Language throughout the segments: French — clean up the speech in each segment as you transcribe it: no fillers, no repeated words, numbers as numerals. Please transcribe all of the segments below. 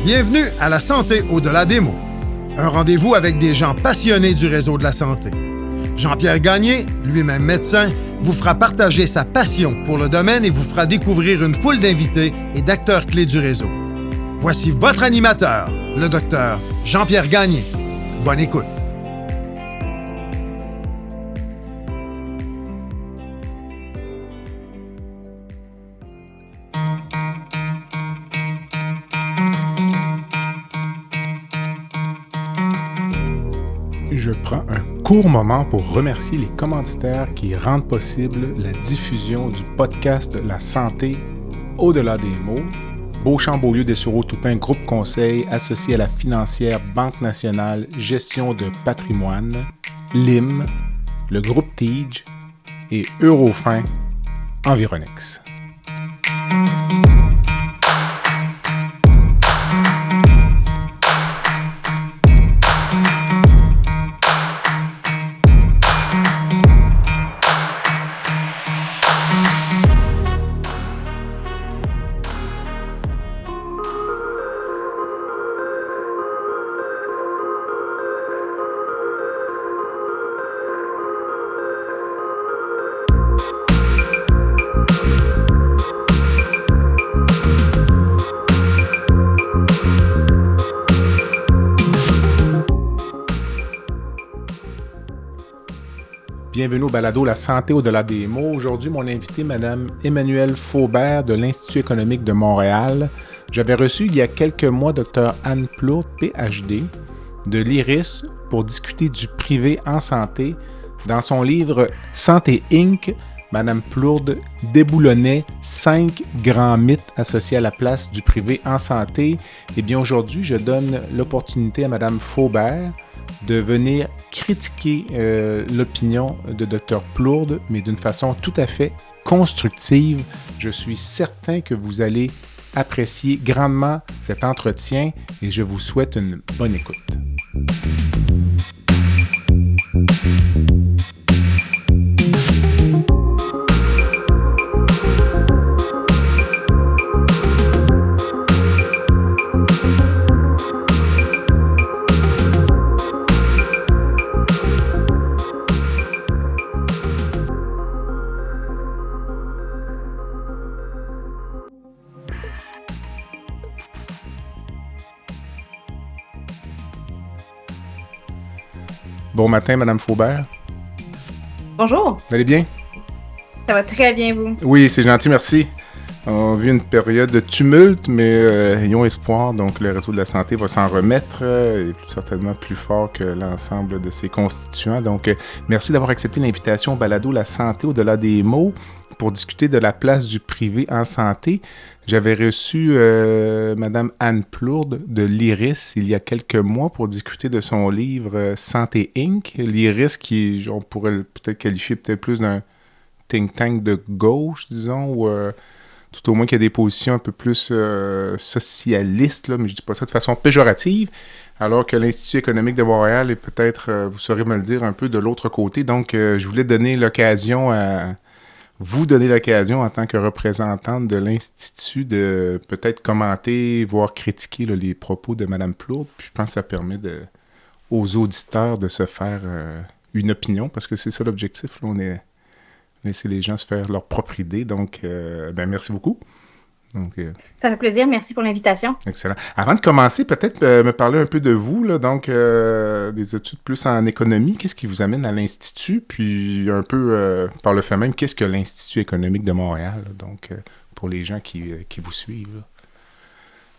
Bienvenue à La Santé au-delà des mots. Un rendez-vous avec des gens passionnés du réseau de la santé. Jean-Pierre Gagné, lui-même médecin, vous fera partager sa passion pour le domaine et vous fera découvrir une foule d'invités et d'acteurs clés du réseau. Voici votre animateur, le docteur Jean-Pierre Gagné. Bonne écoute. Je prends un court moment pour remercier les commanditaires qui rendent possible la diffusion du podcast La Santé au-delà des mots. Beauchamp-Beaulieu Dessureau-Toupin, groupe conseil associé à la financière Banque nationale Gestion de patrimoine, LIM, le groupe Tige et Eurofin Environex. Bienvenue au balado La Santé au-delà des mots. Aujourd'hui, mon invité, Mme Emmanuelle Faubert de l'Institut économique de Montréal. J'avais reçu il y a quelques mois Dr Anne Plourde, PhD, de l'IRIS pour discuter du privé en santé. Dans son livre Santé Inc., Mme Plourde déboulonnait 5 grands mythes associés à la place du privé en santé. Eh bien, aujourd'hui, je donne l'opportunité à Mme Faubert de venir critiquer l'opinion de Dr Plourde, mais d'une façon tout à fait constructive. Je suis certain que vous allez apprécier grandement cet entretien et je vous souhaite une bonne écoute. Bon matin, Mme Faubert. Bonjour. Vous allez bien? Ça va très bien, vous? Oui, c'est gentil, merci. On vit une période de tumulte, mais ayons espoir. Donc, le réseau de la santé va s'en remettre et certainement plus fort que l'ensemble de ses constituants. Donc, merci d'avoir accepté l'invitation au balado La Santé au-delà des mots pour discuter de la place du privé en santé. J'avais reçu Mme Anne Plourde de l'IRIS il y a quelques mois pour discuter de son livre Santé Inc. L'IRIS qui, on pourrait peut-être qualifier peut-être plus d'un think tank de gauche, disons, ou tout au moins qu'il y a des positions un peu plus socialistes, là, mais je ne dis pas ça de façon péjorative, alors que l'Institut économique de Montréal est peut-être, vous saurez me le dire, un peu de l'autre côté. Donc, je voulais donner l'occasion en tant que représentante de l'Institut de peut-être commenter, voire critiquer là, les propos de Mme Plourde. Puis je pense que ça permet aux auditeurs de se faire une opinion, parce que c'est ça l'objectif. Là, on est laisser les gens se faire leur propre idée. Donc, merci beaucoup. Donc, ça fait plaisir. Merci pour l'invitation. Excellent. Avant de commencer, peut-être me parler un peu de vous, là, donc des études plus en économie. Qu'est-ce qui vous amène à l'Institut? Puis un peu, par le fait même, qu'est-ce que l'Institut économique de Montréal? Là, donc, pour les gens qui vous suivent. Là.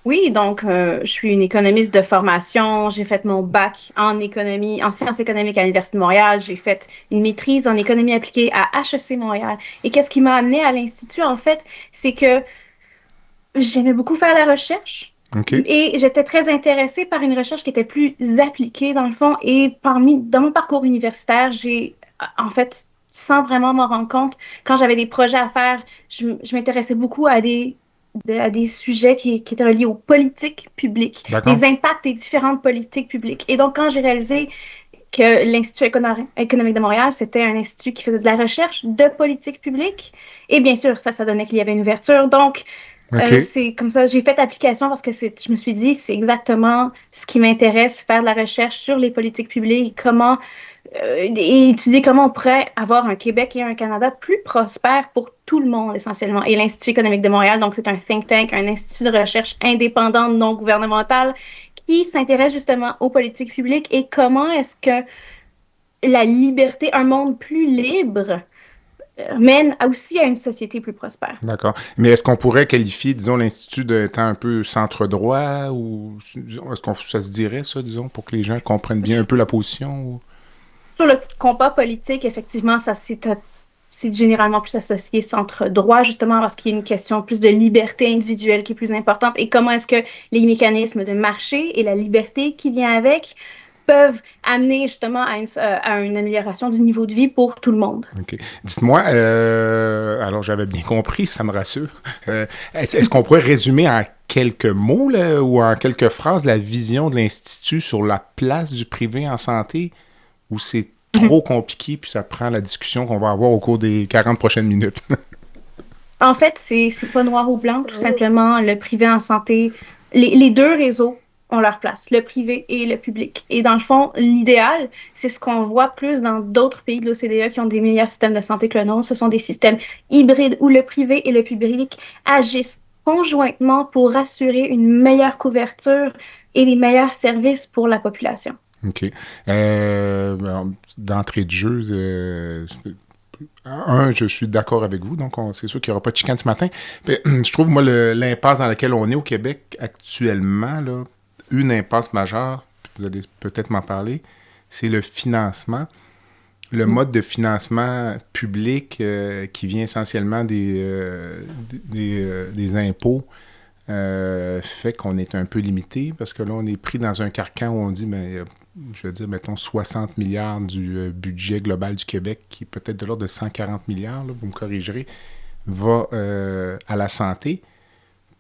Oui, donc je suis une économiste de formation. J'ai fait mon bac en économie, en sciences économiques à l'Université de Montréal. J'ai fait une maîtrise en économie appliquée à HEC Montréal. Et qu'est-ce qui m'a amenée à l'Institut, en fait, c'est que j'aimais beaucoup faire la recherche. Okay. Et j'étais très intéressée par une recherche qui était plus appliquée, dans le fond. Et dans mon parcours universitaire, j'ai, en fait, sans vraiment m'en rendre compte, quand j'avais des projets à faire, je m'intéressais beaucoup à des sujets qui étaient reliés aux politiques publiques, les impacts des différentes politiques publiques. Et donc, quand j'ai réalisé que l'Institut économique de Montréal, c'était un institut qui faisait de la recherche de politique publique, et bien sûr, ça donnait qu'il y avait une ouverture. Donc, OK. C'est comme ça, j'ai fait application parce que je me suis dit, c'est exactement ce qui m'intéresse, faire de la recherche sur les politiques publiques, et étudier comment on pourrait avoir un Québec et un Canada plus prospères pour tout le monde essentiellement. Et l'Institut économique de Montréal, donc c'est un think tank, un institut de recherche indépendant, non gouvernemental, qui s'intéresse justement aux politiques publiques et comment est-ce que la liberté, un monde plus libre, mène aussi à une société plus prospère. D'accord. Mais est-ce qu'on pourrait qualifier, disons, l'Institut d'étant un peu centre-droit ou est-ce qu'on ça se dirait, ça, disons, pour que les gens comprennent bien un peu la position? Ou... Sur le combat politique, effectivement, c'est généralement plus associé centre-droit, justement parce qu'il y a une question plus de liberté individuelle qui est plus importante et comment est-ce que les mécanismes de marché et la liberté qui vient avec peuvent amener justement à une amélioration du niveau de vie pour tout le monde. OK. Dites-moi, alors j'avais bien compris, ça me rassure. Est-ce qu'on pourrait résumer en quelques mots là, ou en quelques phrases la vision de l'Institut sur la place du privé en santé ou c'est trop compliqué puis ça prend la discussion qu'on va avoir au cours des 40 prochaines minutes? En fait, c'est pas noir ou blanc, tout simplement. Le privé en santé, les deux réseaux ont leur place, le privé et le public. Et dans le fond, l'idéal, c'est ce qu'on voit plus dans d'autres pays de l'OCDE qui ont des meilleurs systèmes de santé que le nôtre. Ce sont des systèmes hybrides où le privé et le public agissent conjointement pour assurer une meilleure couverture et des meilleurs services pour la population. OK. D'entrée de jeu, je suis d'accord avec vous, donc c'est sûr qu'il n'y aura pas de chicane ce matin. Mais, je trouve, moi, l'impasse dans laquelle on est au Québec actuellement, là, une impasse majeure, vous allez peut-être m'en parler, c'est le financement. Le mode de financement public qui vient essentiellement des impôts fait qu'on est un peu limité parce que là, on est pris dans un carcan où on dit, je veux dire, mettons 60 milliards du budget global du Québec, qui est peut-être de l'ordre de 140 milliards, là, vous me corrigerez, va à la santé.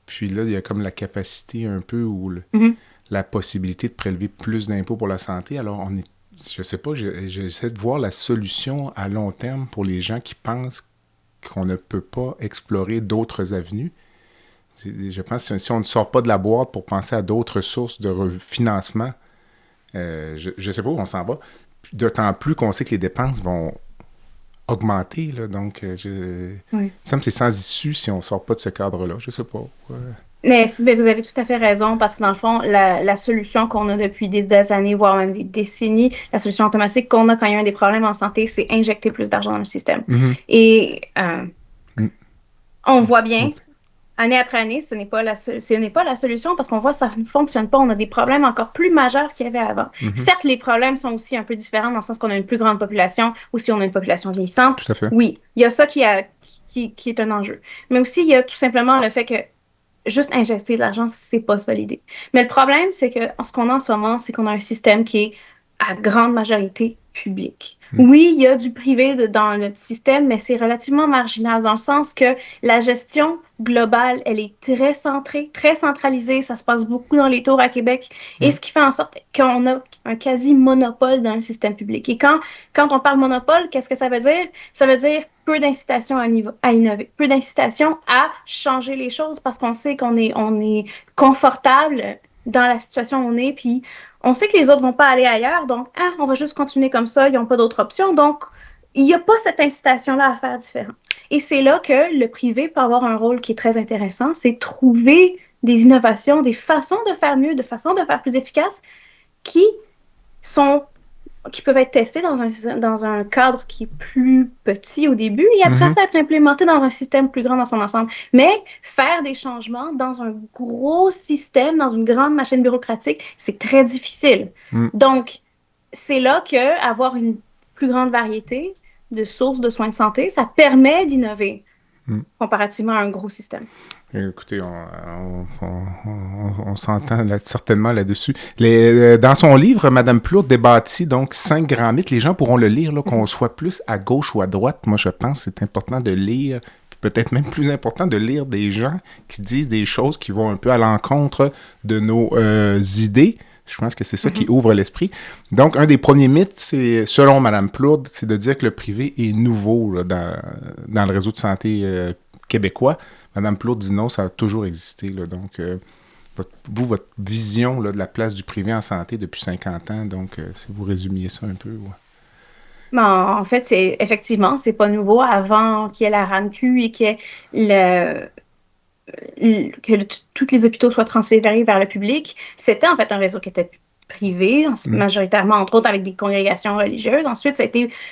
Puis là, il y a comme la capacité un peu ou la possibilité de prélever plus d'impôts pour la santé. Alors, je sais pas, j'essaie de voir la solution à long terme pour les gens qui pensent qu'on ne peut pas explorer d'autres avenues. Je pense que si on ne sort pas de la boîte pour penser à d'autres sources de financement, je ne sais pas où on s'en va. D'autant plus qu'on sait que les dépenses vont augmenter. Là, donc, il me semble que c'est sans issue si on ne sort pas de ce cadre-là. Je ne sais pas. Mais vous avez tout à fait raison, parce que dans le fond, la solution qu'on a depuis des années, voire même des décennies, la solution automatique qu'on a quand il y a des problèmes en santé, c'est injecter plus d'argent dans le système. Et on voit bien, année après année, ce n'est pas la solution parce qu'on voit que ça ne fonctionne pas. On a des problèmes encore plus majeurs qu'il y avait avant. Certes, les problèmes sont aussi un peu différents dans le sens qu'on a une plus grande population ou si on a une population vieillissante. Tout à fait. Oui, il y a ça qui est un enjeu. Mais aussi, il y a tout simplement le fait que juste injecter de l'argent, c'est pas ça l'idée. Mais le problème, c'est que ce qu'on a en ce moment, c'est qu'on a un système qui est à grande majorité public. Oui, il y a du privé dans notre système, mais c'est relativement marginal dans le sens que la gestion globale, elle est très centrée, très centralisée. Ça se passe beaucoup dans les tours à Québec. Et ce qui fait en sorte qu'on a un quasi-monopole dans le système public. Et quand on parle monopole, qu'est-ce que ça veut dire? Ça veut dire peu d'incitation à innover, peu d'incitation à changer les choses parce qu'on sait qu'on est confortable dans la situation où on est, puis on sait que les autres vont pas aller ailleurs, donc on va juste continuer comme ça, ils n'ont pas d'autre option, donc il n'y a pas cette incitation-là à faire différent. Et c'est là que le privé peut avoir un rôle qui est très intéressant, c'est trouver des innovations, des façons de faire mieux, de façons de faire plus efficaces qui peuvent être testées dans un cadre qui est plus petit au début et après ça être implémenté dans un système plus grand dans son ensemble. Mais faire des changements dans un gros système, dans une grande machine bureaucratique, c'est très difficile. Donc, c'est là qu'avoir une plus grande variété de sources de soins de santé, ça permet d'innover comparativement à un gros système. Écoutez, on s'entend certainement là-dessus. Dans son livre, Mme Plourde débattit donc 5 grands mythes. Les gens pourront le lire, là, qu'on soit plus à gauche ou à droite. Moi, je pense que c'est important de lire, peut-être même plus important de lire des gens qui disent des choses qui vont un peu à l'encontre de nos idées. Je pense que c'est ça qui ouvre l'esprit. Donc, un des premiers mythes, c'est, selon Mme Plourde, c'est de dire que le privé est nouveau là, dans le réseau de santé québécois. Mme Plourde dit non, ça a toujours existé. Là, donc, votre vision là, de la place du privé en santé depuis 50 ans, donc si vous résumiez ça un peu. Ouais. Mais en fait, c'est pas nouveau. Avant qu'il y ait la RAMQ et tous les hôpitaux soient transférés vers le public, c'était en fait un réseau qui était privé, majoritairement, entre autres, avec des congrégations religieuses. Ensuite,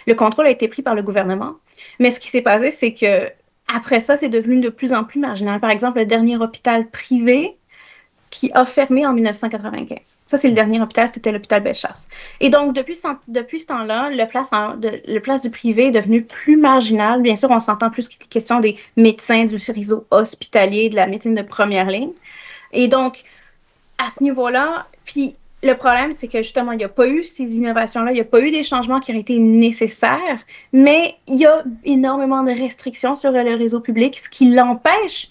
le contrôle a été pris par le gouvernement. Mais ce qui s'est passé, c'est que après ça, c'est devenu de plus en plus marginal. Par exemple, le dernier hôpital privé qui a fermé en 1995. Ça, c'est le dernier hôpital, c'était l'hôpital Bellechasse. Et donc, depuis ce temps-là, le place du privé est devenu plus marginal. Bien sûr, on s'entend plus que les questions des médecins du réseau hospitalier, de la médecine de première ligne. Et donc, à ce niveau-là, puis le problème, c'est que justement, il n'y a pas eu ces innovations-là, il n'y a pas eu des changements qui auraient été nécessaires, mais il y a énormément de restrictions sur le réseau public, ce qui l'empêche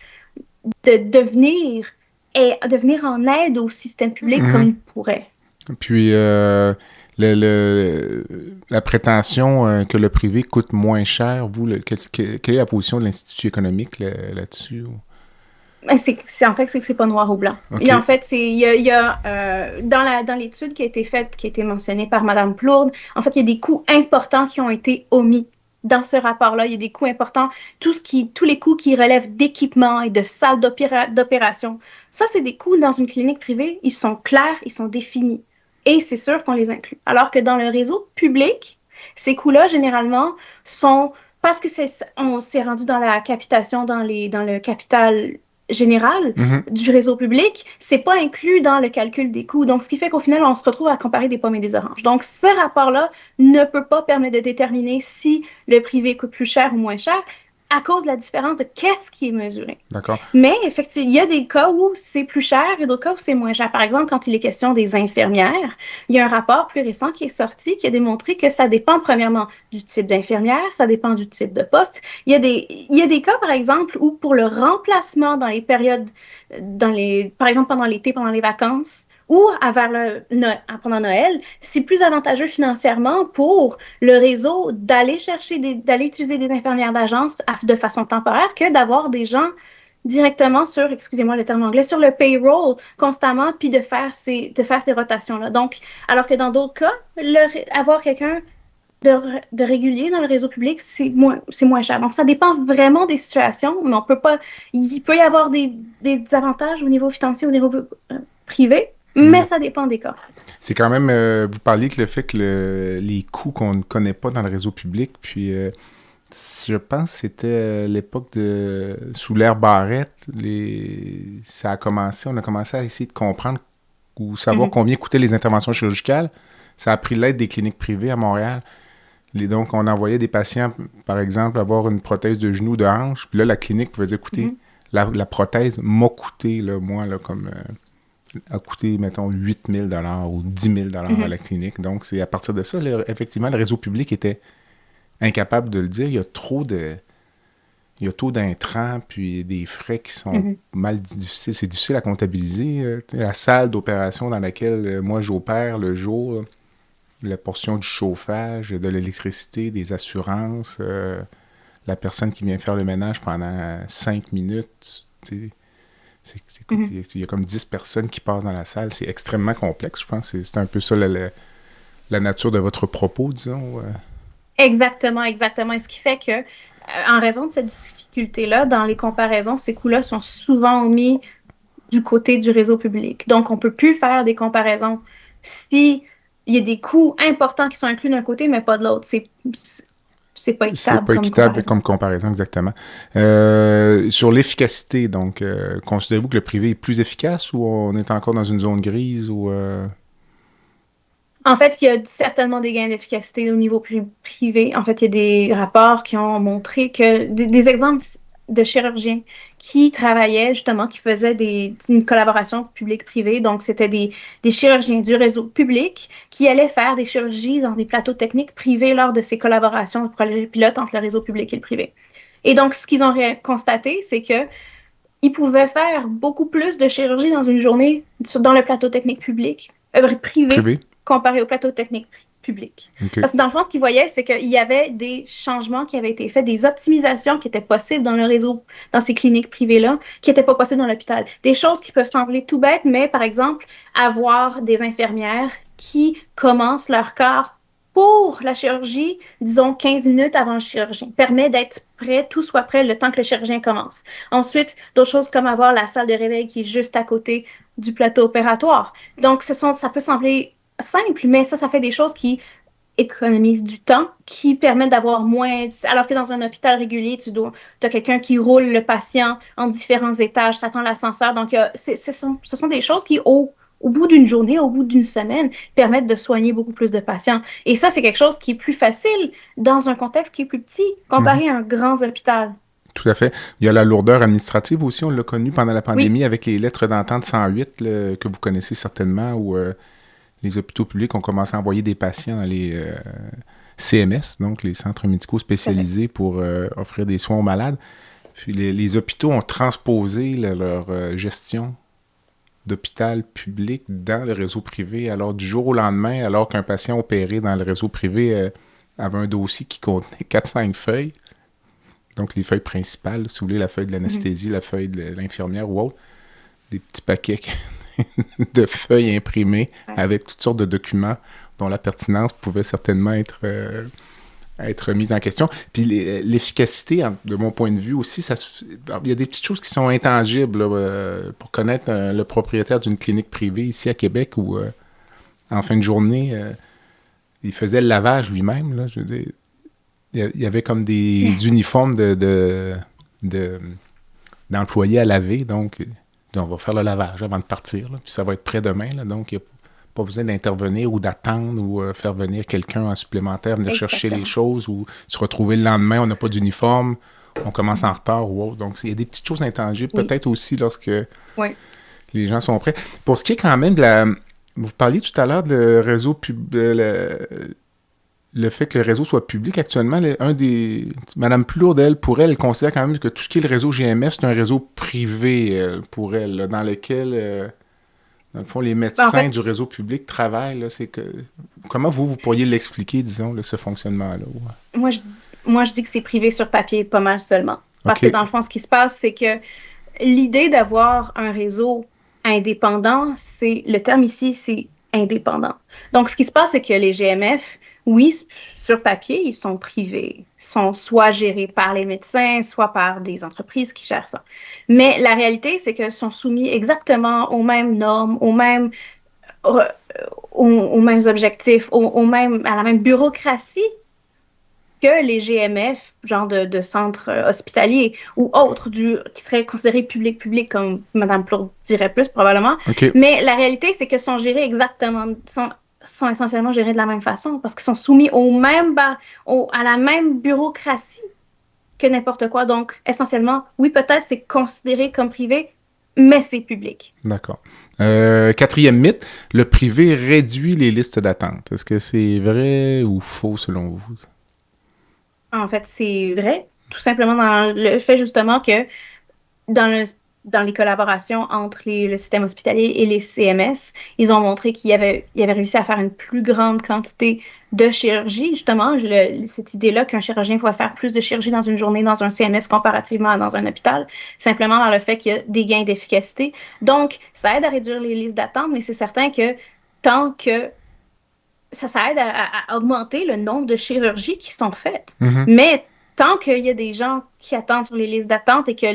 de venir en aide au système public comme il pourrait. Puis, la prétention que le privé coûte moins cher, vous, quelle est la position de l'Institut économique là-dessus? C'est pas noir ou blanc. Okay. Et en fait, il y a dans l'étude qui a été faite, qui a été mentionnée par Mme Plourde, en fait, il y a des coûts importants qui ont été omis. Dans ce rapport-là, il y a des coûts importants, tous les coûts qui relèvent d'équipements et de salles d'opération. Ça, c'est des coûts dans une clinique privée, ils sont clairs, ils sont définis. Et c'est sûr qu'on les inclut. Alors que dans le réseau public, ces coûts-là, généralement, sont... Parce que on s'est rendu dans la capitation, dans le capital général du réseau public, c'est pas inclus dans le calcul des coûts. Donc, ce qui fait qu'au final, on se retrouve à comparer des pommes et des oranges. Donc, ce rapport-là ne peut pas permettre de déterminer si le privé coûte plus cher ou moins cher à cause de la différence de qu'est-ce qui est mesuré. D'accord. Mais effectivement, il y a des cas où c'est plus cher et d'autres cas où c'est moins cher. Par exemple, quand il est question des infirmières, il y a un rapport plus récent qui est sorti qui a démontré que ça dépend premièrement du type d'infirmière, ça dépend du type de poste. Il y a des cas, par exemple, où pour le remplacement dans les périodes, par exemple pendant l'été, pendant les vacances, ou pendant Noël, c'est plus avantageux financièrement pour le réseau d'aller utiliser des infirmières d'agence de façon temporaire que d'avoir des gens directement sur, excusez-moi le terme anglais, sur le payroll constamment, puis de faire ces rotations-là. Donc, alors que dans d'autres cas, avoir quelqu'un de régulier dans le réseau public, c'est moins cher. Donc, ça dépend vraiment des situations, mais il peut y avoir des avantages au niveau financier, au niveau privé, mais ça dépend des cas. C'est quand même, vous parliez que le fait que les coûts qu'on ne connaît pas dans le réseau public, puis je pense que c'était l'époque sous l'ère Barrette, on a commencé à essayer de comprendre ou savoir combien coûtaient les interventions chirurgicales. Ça a pris l'aide des cliniques privées à Montréal. Donc, on envoyait des patients, par exemple, avoir une prothèse de genou, de hanche, puis là, la clinique pouvait dire, écoutez, la prothèse m'a coûté, là, moi, là, comme... a coûté, mettons, 8 000 $ ou 10 000 $ à la clinique. Donc, c'est à partir de ça, effectivement, le réseau public était incapable de le dire. Il y a trop d'intrants, puis des frais qui sont difficiles. C'est difficile à comptabiliser. La salle d'opération dans laquelle moi, j'opère le jour, la portion du chauffage, de l'électricité, des assurances, la personne qui vient faire le ménage pendant 5 minutes, il y a comme 10 personnes qui passent dans la salle. C'est extrêmement complexe, je pense. C'est un peu ça la nature de votre propos, disons. Exactement. Et ce qui fait que, en raison de cette difficulté-là, dans les comparaisons, ces coûts-là sont souvent omis du côté du réseau public. Donc, on ne peut plus faire des comparaisons si il y a des coûts importants qui sont inclus d'un côté, mais pas de l'autre. C'est pas équitable. C'est pas équitable comme comparaison, exactement. Sur l'efficacité, donc, considérez-vous que le privé est plus efficace ou on est encore dans une zone grise ou... En fait, il y a certainement des gains d'efficacité au niveau privé. En fait, il y a des rapports qui ont montré que des exemples de chirurgiens qui travaillaient justement, qui faisaient une collaboration publique-privée. Donc, c'était des chirurgiens du réseau public qui allaient faire des chirurgies dans des plateaux techniques privés lors de ces collaborations de projets pilotes entre le réseau public et le privé. Et donc, ce qu'ils ont constaté, c'est qu'ils pouvaient faire beaucoup plus de chirurgie dans une journée dans le plateau technique privé comparé au plateau technique public. OK. Parce que dans le fond, ce qu'ils voyaient, c'est qu'il y avait des changements qui avaient été faits, des optimisations qui étaient possibles dans le réseau, dans ces cliniques privées-là, qui n'étaient pas possibles dans l'hôpital. Des choses qui peuvent sembler tout bêtes, mais par exemple, avoir des infirmières qui commencent leur quart pour la chirurgie, disons 15 minutes avant le chirurgien, permet d'être prêt, tout soit prêt le temps que le chirurgien commence. Ensuite, d'autres choses comme avoir la salle de réveil qui est juste à côté du plateau opératoire. Donc, ça peut sembler simple, mais ça fait des choses qui économisent du temps, qui permettent d'avoir moins... Alors que dans un hôpital régulier, tu as quelqu'un qui roule le patient en différents étages, tu attends l'ascenseur. Donc, ce sont des choses qui, au bout d'une journée, au bout d'une semaine, permettent de soigner beaucoup plus de patients. Et ça, c'est quelque chose qui est plus facile dans un contexte qui est plus petit, comparé à un grand hôpital. Tout à fait. Il y a la lourdeur administrative aussi, on l'a connu pendant la pandémie avec les lettres d'entente 108 que vous connaissez certainement, où les hôpitaux publics ont commencé à envoyer des patients dans les CMS, donc les centres médicaux spécialisés pour offrir des soins aux malades. Puis les hôpitaux ont transposé leur gestion d'hôpital public dans le réseau privé. Alors, du jour au lendemain, alors qu'un patient opéré dans le réseau privé avait un dossier qui contenait 4-5 feuilles, donc les feuilles principales, si vous voulez, la feuille de l'anesthésie, la feuille de l'infirmière ou autre, des petits paquets de feuilles imprimées avec toutes sortes de documents dont la pertinence pouvait certainement être mise en question. Puis l'efficacité, de mon point de vue aussi, il y a des petites choses qui sont intangibles là, pour connaître le propriétaire d'une clinique privée ici à Québec où, en fin de journée, il faisait le lavage lui-même. Là, je veux dire, il y avait comme des uniformes d'employés à laver, donc on va faire le lavage avant de partir, là, puis ça va être prêt demain, là, donc il n'y a pas besoin d'intervenir ou d'attendre ou faire venir quelqu'un en supplémentaire, venir chercher les choses ou se retrouver le lendemain, on n'a pas d'uniforme, on commence en retard ou autre. Donc, il y a des petites choses intangibles, peut-être aussi lorsque les gens sont prêts. Pour ce qui est quand même de la... Vous parliez tout à l'heure de réseau le fait que le réseau soit public, actuellement, Mme Plourde, pour elle considère quand même que tout ce qui est le réseau GMF, c'est un réseau privé pour elle, là, dans lequel, dans le fond, les médecins du réseau public travaillent. Là, comment vous pourriez l'expliquer, disons, ce fonctionnement-là? Ouais. Moi, je dis que c'est privé sur papier, pas mal seulement. Parce que dans le fond, ce qui se passe, c'est que l'idée d'avoir un réseau indépendant, le terme ici, c'est indépendant. Donc, ce qui se passe, c'est que les GMF, oui, sur papier, ils sont privés. Ils sont soit gérés par les médecins, soit par des entreprises qui gèrent ça. Mais la réalité, c'est qu'ils sont soumis exactement aux mêmes normes, aux mêmes objectifs, à la même bureaucratie que les GMF, genre de centres hospitaliers ou autres, qui seraient considérés public, comme Mme Plourde dirait plus probablement. Mais la réalité, c'est qu'ils sont gérés exactement... sont essentiellement gérés de la même façon parce qu'ils sont soumis à la même bureaucratie que n'importe quoi. Donc, essentiellement, oui, peut-être c'est considéré comme privé, mais c'est public. D'accord. Quatrième mythe, le privé réduit les listes d'attente. Est-ce que c'est vrai ou faux selon vous? En fait, c'est vrai, tout simplement dans le fait justement que dans les collaborations entre le système hospitalier et les CMS, ils ont montré qu'ils avaient réussi à faire une plus grande quantité de chirurgie. Justement, cette idée-là qu'un chirurgien pourrait faire plus de chirurgie dans une journée dans un CMS comparativement à dans un hôpital, simplement par le fait qu'il y a des gains d'efficacité. Donc, ça aide à réduire les listes d'attente, mais c'est certain que tant que ça aide à augmenter le nombre de chirurgies qui sont faites. Mais tant qu'il y a des gens qui attendent sur les listes d'attente et que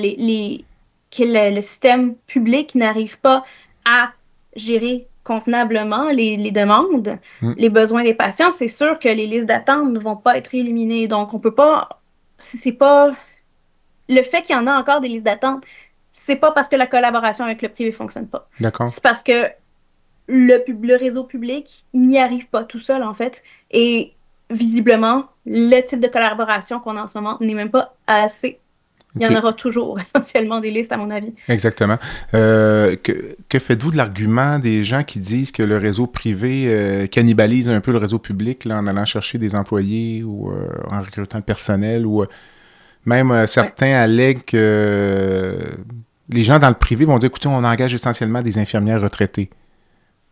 le système public n'arrive pas à gérer convenablement les demandes, les besoins des patients, c'est sûr que les listes d'attente ne vont pas être éliminées. Donc, on peut pas... C'est pas... Le fait qu'il y en a encore des listes d'attente, c'est pas parce que la collaboration avec le privé fonctionne pas. D'accord. C'est parce que le réseau public, il n'y arrive pas tout seul, en fait. Et visiblement, le type de collaboration qu'on a en ce moment n'est même pas assez. Il y en aura toujours, essentiellement, des listes, à mon avis. Exactement. Que faites-vous de l'argument des gens qui disent que le réseau privé cannibalise un peu le réseau public là, en allant chercher des employés ou en recrutant le personnel ou même certains allèguent que les gens dans le privé vont dire, écoutez, on engage essentiellement des infirmières retraitées,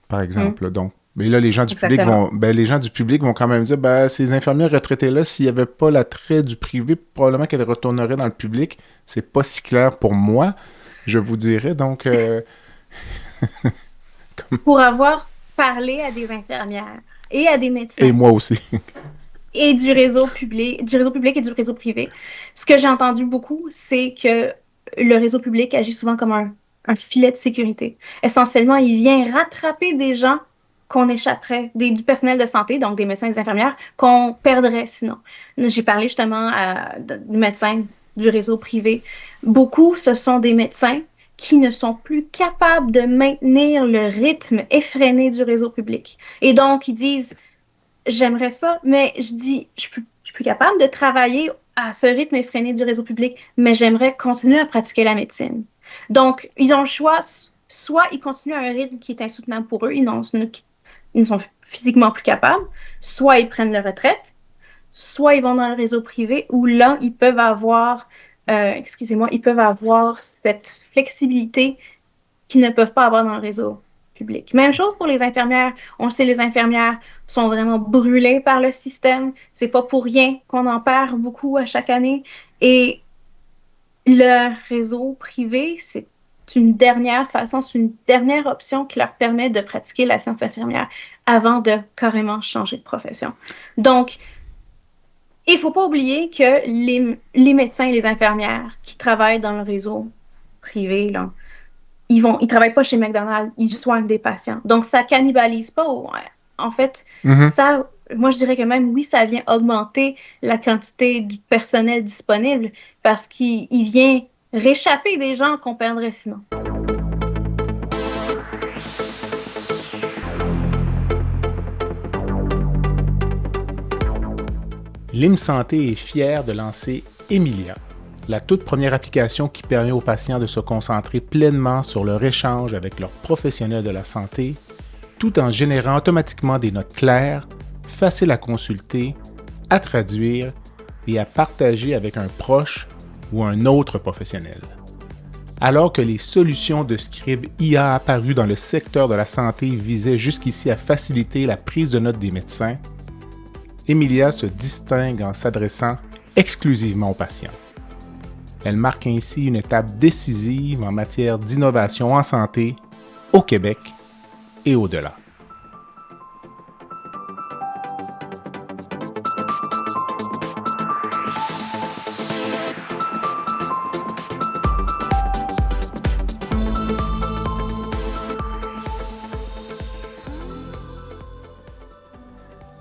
par exemple. Donc, Mais là, les gens du public Exactement. les gens du public vont quand même dire, ces infirmières retraitées-là, s'il n'y avait pas l'attrait du privé, probablement qu'elles retourneraient dans le public. C'est pas si clair pour moi, je vous dirais. Donc, Pour avoir parlé à des infirmières et à des et médecins moi aussi. et du réseau public et du réseau privé, ce que j'ai entendu beaucoup, c'est que le réseau public agit souvent comme un filet de sécurité. Essentiellement, il vient rattraper des gens qu'on échapperait, du personnel de santé, donc des médecins et des infirmières, qu'on perdrait sinon. J'ai parlé justement des médecins du réseau privé. Beaucoup, ce sont des médecins qui ne sont plus capables de maintenir le rythme effréné du réseau public. Et donc, ils disent, j'aimerais ça, mais je suis plus capable de travailler à ce rythme effréné du réseau public, mais j'aimerais continuer à pratiquer la médecine. Donc, ils ont le choix, soit ils continuent à un rythme qui est insoutenable pour eux, ils ne sont physiquement plus capables, soit ils prennent leur retraite, soit ils vont dans le réseau privé, où là, ils peuvent avoir cette flexibilité qu'ils ne peuvent pas avoir dans le réseau public. Même chose pour les infirmières. On le sait, les infirmières sont vraiment brûlées par le système. C'est pas pour rien qu'on en perd beaucoup à chaque année. Et le réseau privé, c'est une dernière façon, c'est une dernière option qui leur permet de pratiquer la science infirmière avant de carrément changer de profession. Donc, il ne faut pas oublier que les médecins et les infirmières qui travaillent dans le réseau privé, là, ils travaillent pas chez McDonald's, ils soignent des patients. Donc, ça cannibalise pas. En fait, Mhm. moi, je dirais que même, oui, ça vient augmenter la quantité du personnel disponible parce qu'il vient réchapper des gens qu'on perdrait sinon. L'IM-Santé est fier de lancer Emilia, la toute première application qui permet aux patients de se concentrer pleinement sur leur échange avec leurs professionnels de la santé, tout en générant automatiquement des notes claires, faciles à consulter, à traduire et à partager avec un proche ou un autre professionnel. Alors que les solutions de scribe IA apparues dans le secteur de la santé visaient jusqu'ici à faciliter la prise de notes des médecins, Emilia se distingue en s'adressant exclusivement aux patients. Elle marque ainsi une étape décisive en matière d'innovation en santé au Québec et au-delà.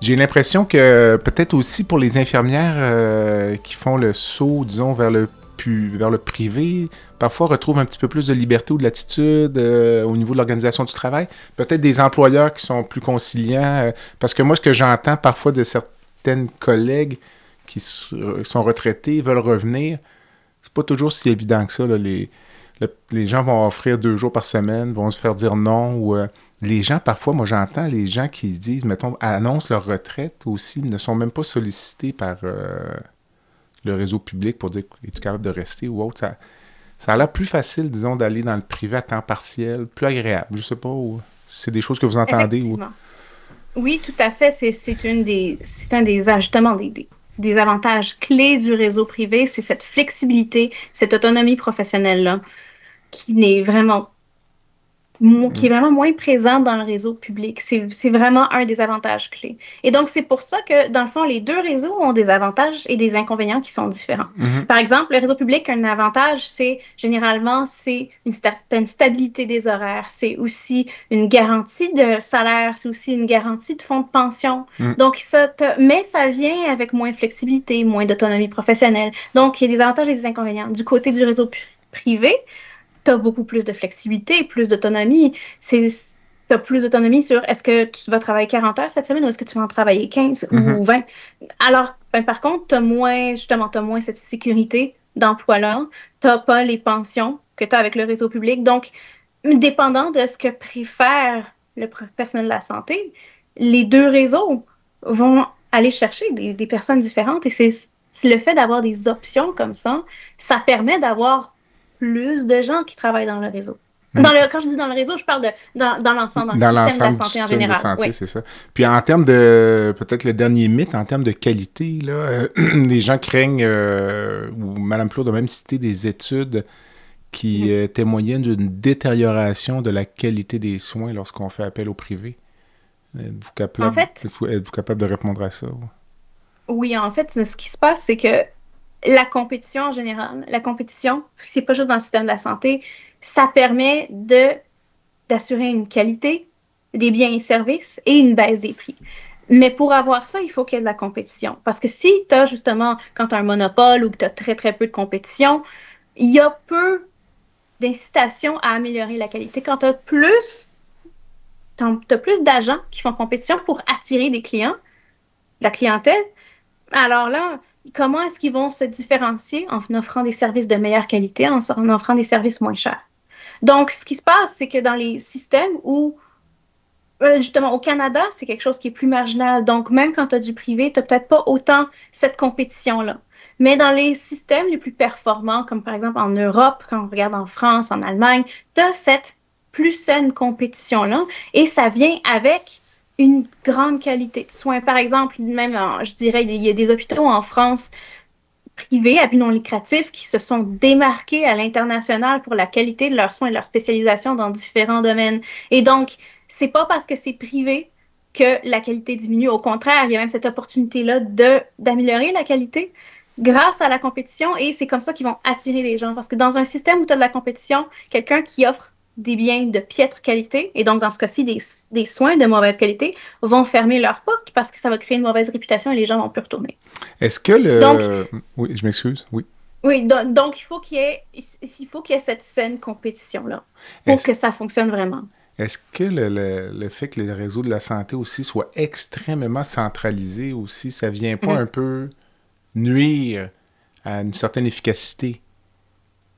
J'ai l'impression que peut-être aussi pour les infirmières qui font le saut, disons, vers le privé, parfois retrouvent un petit peu plus de liberté ou de latitude au niveau de l'organisation du travail. Peut-être des employeurs qui sont plus conciliants. Parce que moi, ce que j'entends parfois de certaines collègues qui sont retraités, veulent revenir, c'est pas toujours si évident que ça. Là. Les gens vont offrir 2 jours par semaine, vont se faire dire non ou... les gens, parfois, moi j'entends les gens qui disent, mettons, annoncent leur retraite aussi, ne sont même pas sollicités par le réseau public pour dire es-tu capable de rester ou autre. Ça a l'air plus facile, disons, d'aller dans le privé à temps partiel, plus agréable. Je sais pas, c'est des choses que vous entendez. Effectivement. Oui, tout à fait. C'est un des ajustements, des avantages clés du réseau privé, c'est cette flexibilité, cette autonomie professionnelle-là, qui n'est vraiment qui est vraiment moins présente dans le réseau public. C'est vraiment un des avantages clés. Et donc, c'est pour ça que, dans le fond, les deux réseaux ont des avantages et des inconvénients qui sont différents. Mm-hmm. Par exemple, le réseau public, un avantage, c'est une certaine stabilité des horaires. C'est aussi une garantie de salaire. C'est aussi une garantie de fonds de pension. Mm. Donc, mais ça vient avec moins de flexibilité, moins d'autonomie professionnelle. Donc, il y a des avantages et des inconvénients. Du côté du réseau privé, tu as beaucoup plus de flexibilité, plus d'autonomie. Tu as plus d'autonomie sur est-ce que tu vas travailler 40 heures cette semaine ou est-ce que tu vas en travailler 15 ou 20. Alors, par contre, tu as moins cette sécurité d'emploi-là. Tu n'as pas les pensions que tu as avec le réseau public. Donc, dépendant de ce que préfère le personnel de la santé, les deux réseaux vont aller chercher des personnes différentes. Et c'est le fait d'avoir des options comme ça permet d'avoir plus de gens qui travaillent dans le réseau. Quand je dis dans le réseau, je parle dans l'ensemble, dans le système de la l'ensemble du santé en système de général. santé, Oui. c'est ça. Puis en termes de, peut-être le dernier mythe, en termes de qualité, là, les gens craignent, ou Mme Plourde a même cité des études qui témoignaient d'une détérioration de la qualité des soins lorsqu'on fait appel au privé. En fait, Êtes-vous capable de répondre à ça? oui, en fait, ce qui se passe, c'est que la compétition en général, la compétition, c'est pas juste dans le système de la santé, ça permet d'assurer une qualité des biens et services et une baisse des prix. Mais pour avoir ça, il faut qu'il y ait de la compétition. Parce que si tu as justement, quand tu as un monopole ou que tu as très, très peu de compétition, il y a peu d'incitation à améliorer la qualité. Quand tu as plus d'agents qui font compétition pour attirer des clients, de la clientèle, alors là, comment est-ce qu'ils vont se différencier en offrant des services de meilleure qualité, en offrant des services moins chers? Donc, ce qui se passe, c'est que dans les systèmes où, justement, au Canada, c'est quelque chose qui est plus marginal. Donc, même quand tu as du privé, tu n'as peut-être pas autant cette compétition-là. Mais dans les systèmes les plus performants, comme par exemple en Europe, quand on regarde en France, en Allemagne, tu as cette plus saine compétition-là et ça vient avec une grande qualité de soins. Par exemple, même, je dirais, il y a des hôpitaux en France privés à but non lucratif qui se sont démarqués à l'international pour la qualité de leurs soins et de leur spécialisation dans différents domaines. Et donc, c'est pas parce que c'est privé que la qualité diminue. Au contraire, il y a même cette opportunité-là d'améliorer la qualité grâce à la compétition et c'est comme ça qu'ils vont attirer les gens. Parce que dans un système où tu as de la compétition, quelqu'un qui offre des biens de piètre qualité, et donc dans ce cas-ci, des soins de mauvaise qualité, vont fermer leurs portes parce que ça va créer une mauvaise réputation et les gens vont plus retourner. Est-ce que le... Donc, oui, je m'excuse, oui. oui, donc il faut qu'il y ait cette saine compétition-là pour que ça fonctionne vraiment. Est-ce que le fait que les réseaux de la santé aussi soient extrêmement centralisés aussi, ça vient pas un peu nuire à une certaine efficacité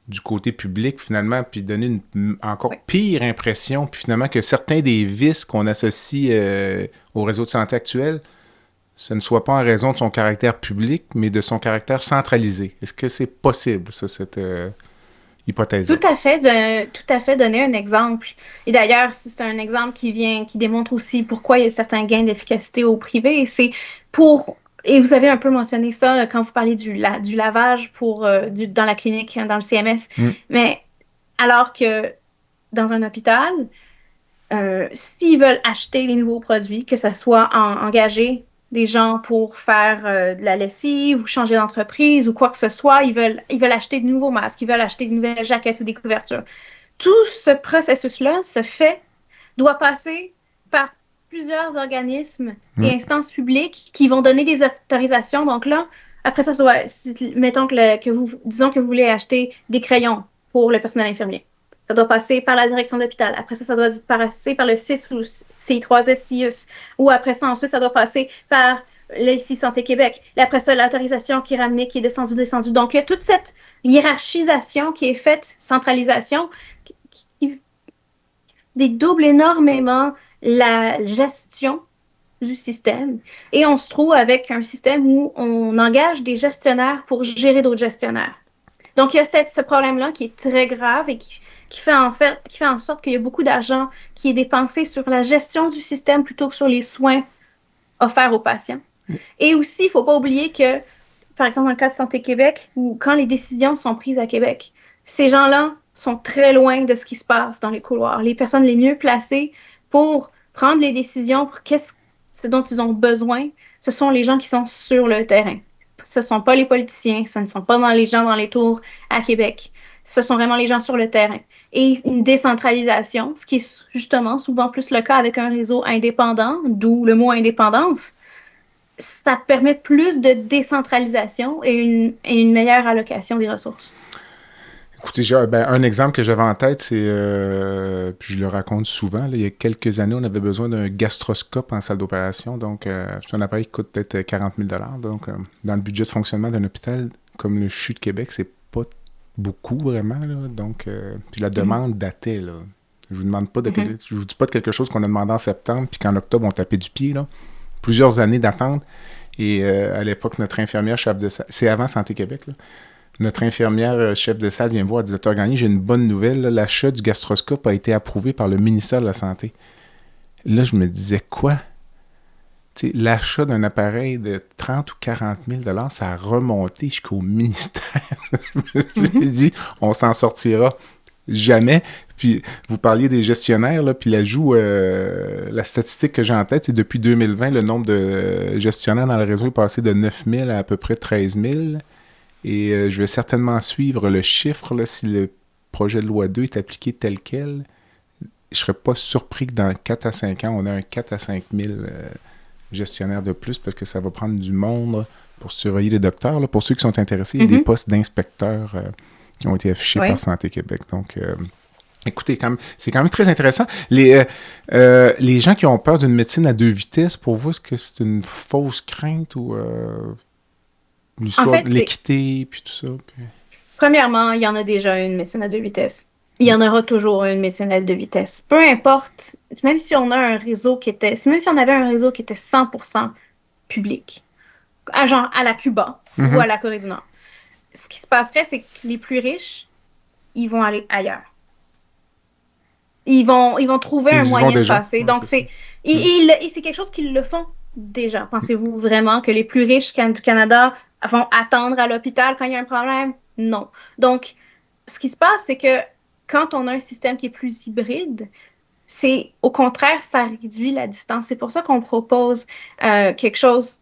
du côté public, finalement, puis donner une encore pire impression, puis finalement que certains des vices qu'on associe au réseau de santé actuel, ce ne soit pas en raison de son caractère public, mais de son caractère centralisé. Est-ce que c'est possible, ça, cette hypothèse? Tout à fait donner un exemple. Et d'ailleurs, c'est un exemple qui démontre aussi pourquoi il y a certains gains d'efficacité au privé. Et vous avez un peu mentionné ça quand vous parlez du lavage dans la clinique, dans le CMS. Mais alors que dans un hôpital, s'ils veulent acheter des nouveaux produits, que ce soit engager des gens pour faire de la lessive ou changer d'entreprise ou quoi que ce soit, ils veulent acheter de nouveaux masques, ils veulent acheter de nouvelles jaquettes ou des couvertures. Tout ce processus-là doit passer par plusieurs organismes et instances publiques qui vont donner des autorisations. Donc là, après ça, mettons disons que vous voulez acheter des crayons pour le personnel infirmier. Ça doit passer par la direction de l'hôpital. Après ça doit passer par le CIS ou CI3S, ou après ça, ensuite, ça doit passer par le Santé Québec. Et après ça, l'autorisation qui est ramenée, qui est descendue. Donc, il y a toute cette hiérarchisation qui est faite, centralisation, qui dédouble énormément la gestion du système. Et on se trouve avec un système où on engage des gestionnaires pour gérer d'autres gestionnaires. Donc, il y a ce problème-là qui est très grave et qui fait en sorte qu'il y a beaucoup d'argent qui est dépensé sur la gestion du système plutôt que sur les soins offerts aux patients. Et aussi, il ne faut pas oublier que, par exemple, dans le cas de Santé Québec, où quand les décisions sont prises à Québec, ces gens-là sont très loin de ce qui se passe dans les couloirs. Les personnes les mieux placées pour prendre les décisions pour ce dont ils ont besoin, ce sont les gens qui sont sur le terrain. Ce ne sont pas les politiciens, ce ne sont pas les gens dans les tours à Québec. Ce sont vraiment les gens sur le terrain. Et une décentralisation, ce qui est justement souvent plus le cas avec un réseau indépendant, d'où le mot indépendance, ça permet plus de décentralisation et une meilleure allocation des ressources. Écoutez, un exemple que j'avais en tête, c'est, puis je le raconte souvent, là, il y a quelques années, on avait besoin d'un gastroscope en salle d'opération. Donc, c'est un appareil qui coûte peut-être 40 000 $. Donc, dans le budget de fonctionnement d'un hôpital comme le CHU de Québec, c'est pas beaucoup vraiment. Là. Donc, puis la demande datait. Là. Je vous demande pas je vous dis pas de quelque chose qu'on a demandé en septembre, puis qu'en octobre, on tapait du pied. Là. Plusieurs années d'attente. Et à l'époque, notre infirmière chef de c'est avant Santé Québec, là. Notre infirmière chef de salle vient me voir, elle dit « Dr. Gagné, j'ai une bonne nouvelle. Là, l'achat du gastroscope a été approuvé par le ministère de la Santé. » Là, je me disais « Quoi? » T'sais, l'achat d'un appareil de 30 ou 40 000 $ ça a remonté jusqu'au ministère. Je me suis dit « On s'en sortira jamais. » Puis, vous parliez des gestionnaires, là, puis l'ajout, la statistique que j'ai en tête, c'est depuis 2020, le nombre de gestionnaires dans le réseau est passé de 9 000 à peu près 13 000. Et je vais certainement suivre le chiffre, là, si le projet de loi 2 est appliqué tel quel. Je ne serais pas surpris que dans 4 à 5 ans, on ait un 4 à 5 000 gestionnaires de plus, parce que ça va prendre du monde pour surveiller les docteurs. Là. Pour ceux qui sont intéressés, il y a des postes d'inspecteurs qui ont été affichés par Santé Québec. Donc, écoutez, c'est quand même très intéressant. Les gens qui ont peur d'une médecine à 2 vitesses, pour vous, est-ce que c'est une fausse crainte ou l'histoire de l'équité, puis tout ça? Puis... Premièrement, il y en a déjà une médecine à 2 vitesses. Il y en aura toujours une médecine à 2 vitesses. Peu importe, même si on a un réseau même si on avait un réseau qui était 100% public, genre à la Cuba ou à la Corée du Nord, ce qui se passerait, c'est que les plus riches, ils vont aller ailleurs. Ils vont trouver un moyen de passer. Donc, c'est quelque chose qu'ils le font déjà. Pensez-vous vraiment que les plus riches du Canada vont attendre à l'hôpital quand il y a un problème? Non. Donc, ce qui se passe, c'est que quand on a un système qui est plus hybride, c'est au contraire, ça réduit la distance. C'est pour ça qu'on propose quelque chose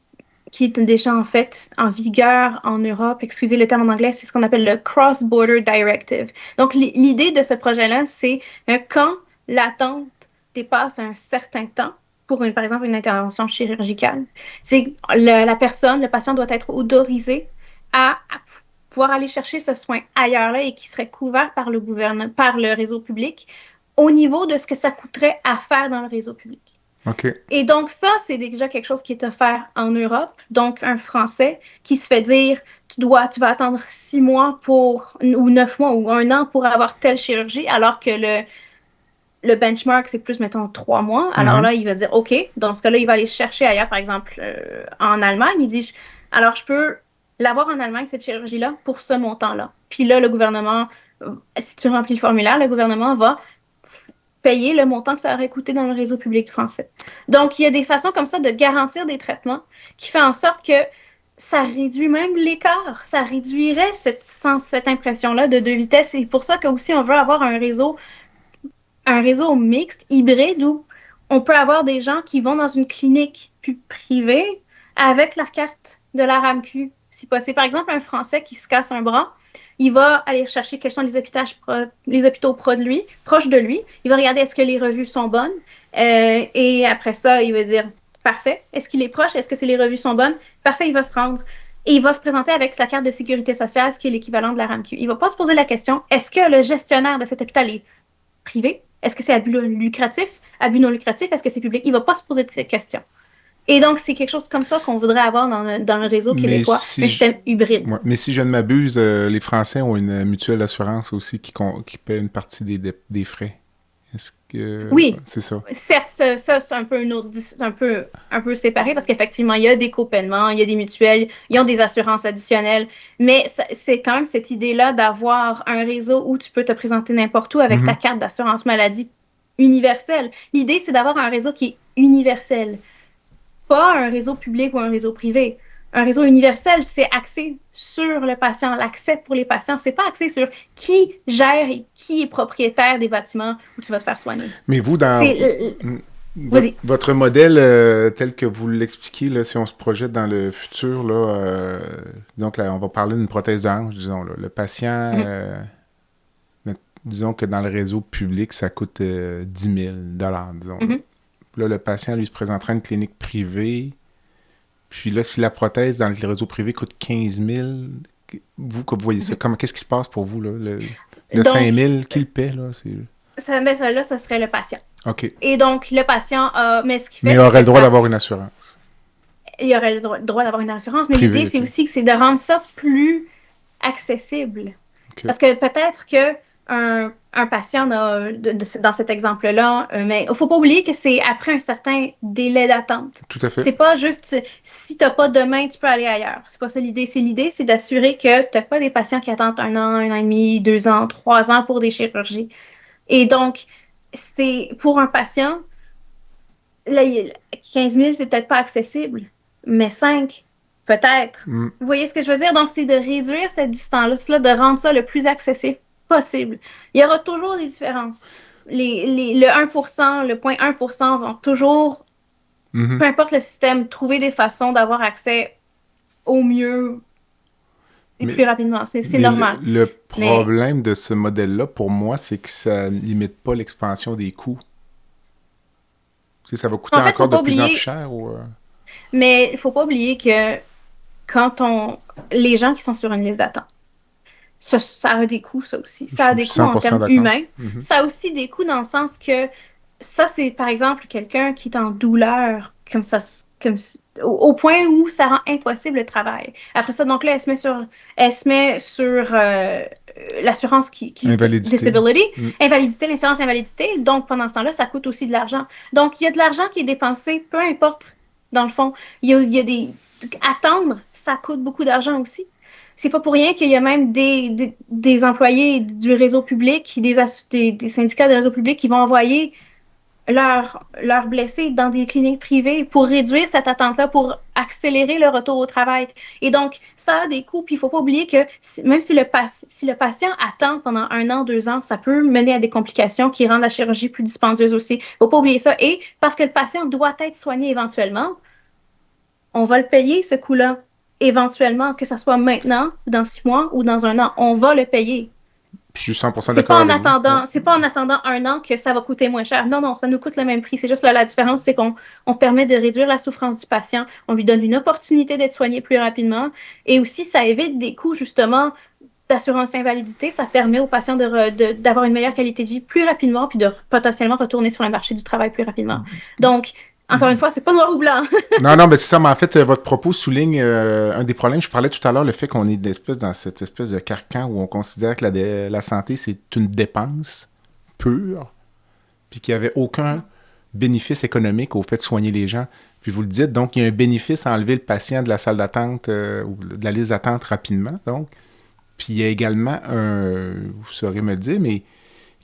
qui est déjà en fait en vigueur en Europe. Excusez le terme en anglais, c'est ce qu'on appelle le Cross-Border Directive. Donc, l'idée de ce projet-là, c'est quand l'attente dépasse un certain temps, pour par exemple une intervention chirurgicale, c'est la personne, le patient doit être autorisé à pouvoir aller chercher ce soin ailleurs là, et qui serait couvert par le gouvernement, par le réseau public, au niveau de ce que ça coûterait à faire dans le réseau public. Okay. Et donc ça, c'est déjà quelque chose qui est offert en Europe. Donc un Français qui se fait dire tu vas attendre 6 mois ou 9 mois ou 1 an pour avoir telle chirurgie, alors que le benchmark, c'est plus, mettons, 3 mois. Alors là, il va dire, OK, dans ce cas-là, il va aller chercher ailleurs, par exemple, en Allemagne. Il dit, alors je peux l'avoir en Allemagne, cette chirurgie-là, pour ce montant-là. Puis là, le gouvernement, si tu remplis le formulaire, le gouvernement va payer le montant que ça aurait coûté dans le réseau public français. Donc, il y a des façons comme ça de garantir des traitements qui fait en sorte que ça réduit même l'écart. Ça réduirait cette impression-là de 2 vitesses. C'est pour ça qu'aussi, on veut avoir un réseau mixte, hybride, où on peut avoir des gens qui vont dans une clinique privée avec la carte de la RAMQ. Si possible, par exemple, un Français qui se casse un bras, il va aller chercher quels sont les hôpitaux proches de lui. Il va regarder est-ce que les revues sont bonnes. Et après ça, il va dire parfait. Est-ce qu'il est proche? Est-ce que les revues sont bonnes? Parfait, il va se rendre. Et il va se présenter avec sa carte de sécurité sociale, ce qui est l'équivalent de la RAMQ. Il ne va pas se poser la question est-ce que le gestionnaire de cet hôpital est privé? Est-ce que c'est à but lucratif? À but non lucratif? Est-ce que c'est public? Il ne va pas se poser de cette question. Et donc, c'est quelque chose comme ça qu'on voudrait avoir dans le réseau québécois, un système hybride. Ouais, mais si je ne m'abuse, les Français ont une mutuelle d'assurance aussi qui paie une partie des frais. Est-ce que... Oui, c'est ça. Certes, ça c'est un peu un peu séparé parce qu'effectivement, il y a des copaiements, il y a des mutuelles, ils ont des assurances additionnelles, mais c'est quand même cette idée-là d'avoir un réseau où tu peux te présenter n'importe où avec ta carte d'assurance maladie universelle. L'idée, c'est d'avoir un réseau qui est universel. Pas un réseau public ou un réseau privé. Un réseau universel, c'est axé sur le patient. L'accès pour les patients, c'est pas axé sur qui gère et qui est propriétaire des bâtiments où tu vas te faire soigner. Mais vous, dans votre modèle tel que vous l'expliquez, là, si on se projette dans le futur, là, donc là, on va parler d'une prothèse de hanche, disons. Là. Le patient, disons que dans le réseau public, ça coûte 10 000 $, disons. Là, le patient, lui, se présentera à une clinique privée. Puis là, si la prothèse dans le réseau privé coûte 15 000, vous voyez ça, qu'est-ce qui se passe pour vous, là? Le 5 000, qui le paie, là? Ça serait le patient. OK. Et donc, le patient, mais ce qui fait... Mais il aurait le droit d'avoir une assurance. Il aurait le droit d'avoir une assurance, mais l'idée, c'est aussi que c'est de rendre ça plus accessible. Okay. Parce que peut-être que un patient dans cet exemple-là, mais il ne faut pas oublier que c'est après un certain délai d'attente. Tout à fait. C'est pas juste si tu n'as pas demain, tu peux aller ailleurs. C'est pas ça l'idée. L'idée, c'est d'assurer que tu n'as pas des patients qui attendent 1 an et demi, 2 ans, 3 ans pour des chirurgies. Et donc, c'est pour un patient, là, 15 000, c'est peut-être pas accessible, mais 5, peut-être. Mm. Vous voyez ce que je veux dire? Donc, c'est de réduire cette distance-là, de rendre ça le plus accessible possible. Il y aura toujours des différences. Le 1%, le 0,1% vont toujours, Mhm. peu importe le système, trouver des façons d'avoir accès au mieux et Mais, plus rapidement. C'est mais normal. le Mais problème de ce modèle-là, pour moi, c'est que ça ne limite pas l'expansion des coûts. Tu sais, ça va coûter en fait, il ne encore faut de pas plus en plus oublier, cher. mais il faut pas oublier que quand les gens qui sont sur une liste d'attente, ça a des coûts, ça aussi. Je Ça a suis des coûts en 100% termes d'accord. humains. Mhm. Ça a aussi des coûts dans le sens que ça, c'est par exemple quelqu'un qui est en douleur, comme ça, au point où ça rend impossible le travail. Après ça, donc là, elle se met sur l'assurance Invalidité. disability, Mm. invalidité, l'assurance invalidité. Donc pendant ce temps-là, ça coûte aussi de l'argent. Donc il y a de l'argent qui est dépensé, peu importe, dans le fond. Il y a des. Attendre, ça coûte beaucoup d'argent aussi. C'est pas pour rien qu'il y a même des employés du réseau public, des syndicats de réseau public qui vont envoyer leurs blessés dans des cliniques privées pour réduire cette attente-là, pour accélérer le retour au travail. Et donc, ça a des coûts, puis il ne faut pas oublier que même si le patient attend pendant 1 an, 2 ans, ça peut mener à des complications qui rendent la chirurgie plus dispendieuse aussi. Il ne faut pas oublier ça. Et parce que le patient doit être soigné éventuellement, on va le payer, ce coût-là. Éventuellement, que ce soit maintenant, dans 6 mois ou dans 1 an, on va le payer. Je suis 100% d'accord avec vous. Ouais. C'est pas en attendant 1 an que ça va coûter moins cher. Non, non, ça nous coûte le même prix. C'est juste là, la différence, c'est qu'on permet de réduire la souffrance du patient. On lui donne une opportunité d'être soigné plus rapidement. Et aussi, ça évite des coûts, justement, d'assurance invalidité. Ça permet aux patients d'avoir une meilleure qualité de vie plus rapidement puis de potentiellement retourner sur le marché du travail plus rapidement. Donc, encore une fois, c'est pas noir ou blanc. Non, non, mais c'est ça. Mais en fait, votre propos souligne un des problèmes. Je parlais tout à l'heure, le fait qu'on est dans cette espèce de carcan où on considère que la santé, c'est une dépense pure, puis qu'il n'y avait aucun bénéfice économique au fait de soigner les gens. Puis vous le dites, donc il y a un bénéfice à enlever le patient de la salle d'attente ou de la liste d'attente rapidement. Donc, puis il y a également vous saurez me le dire, mais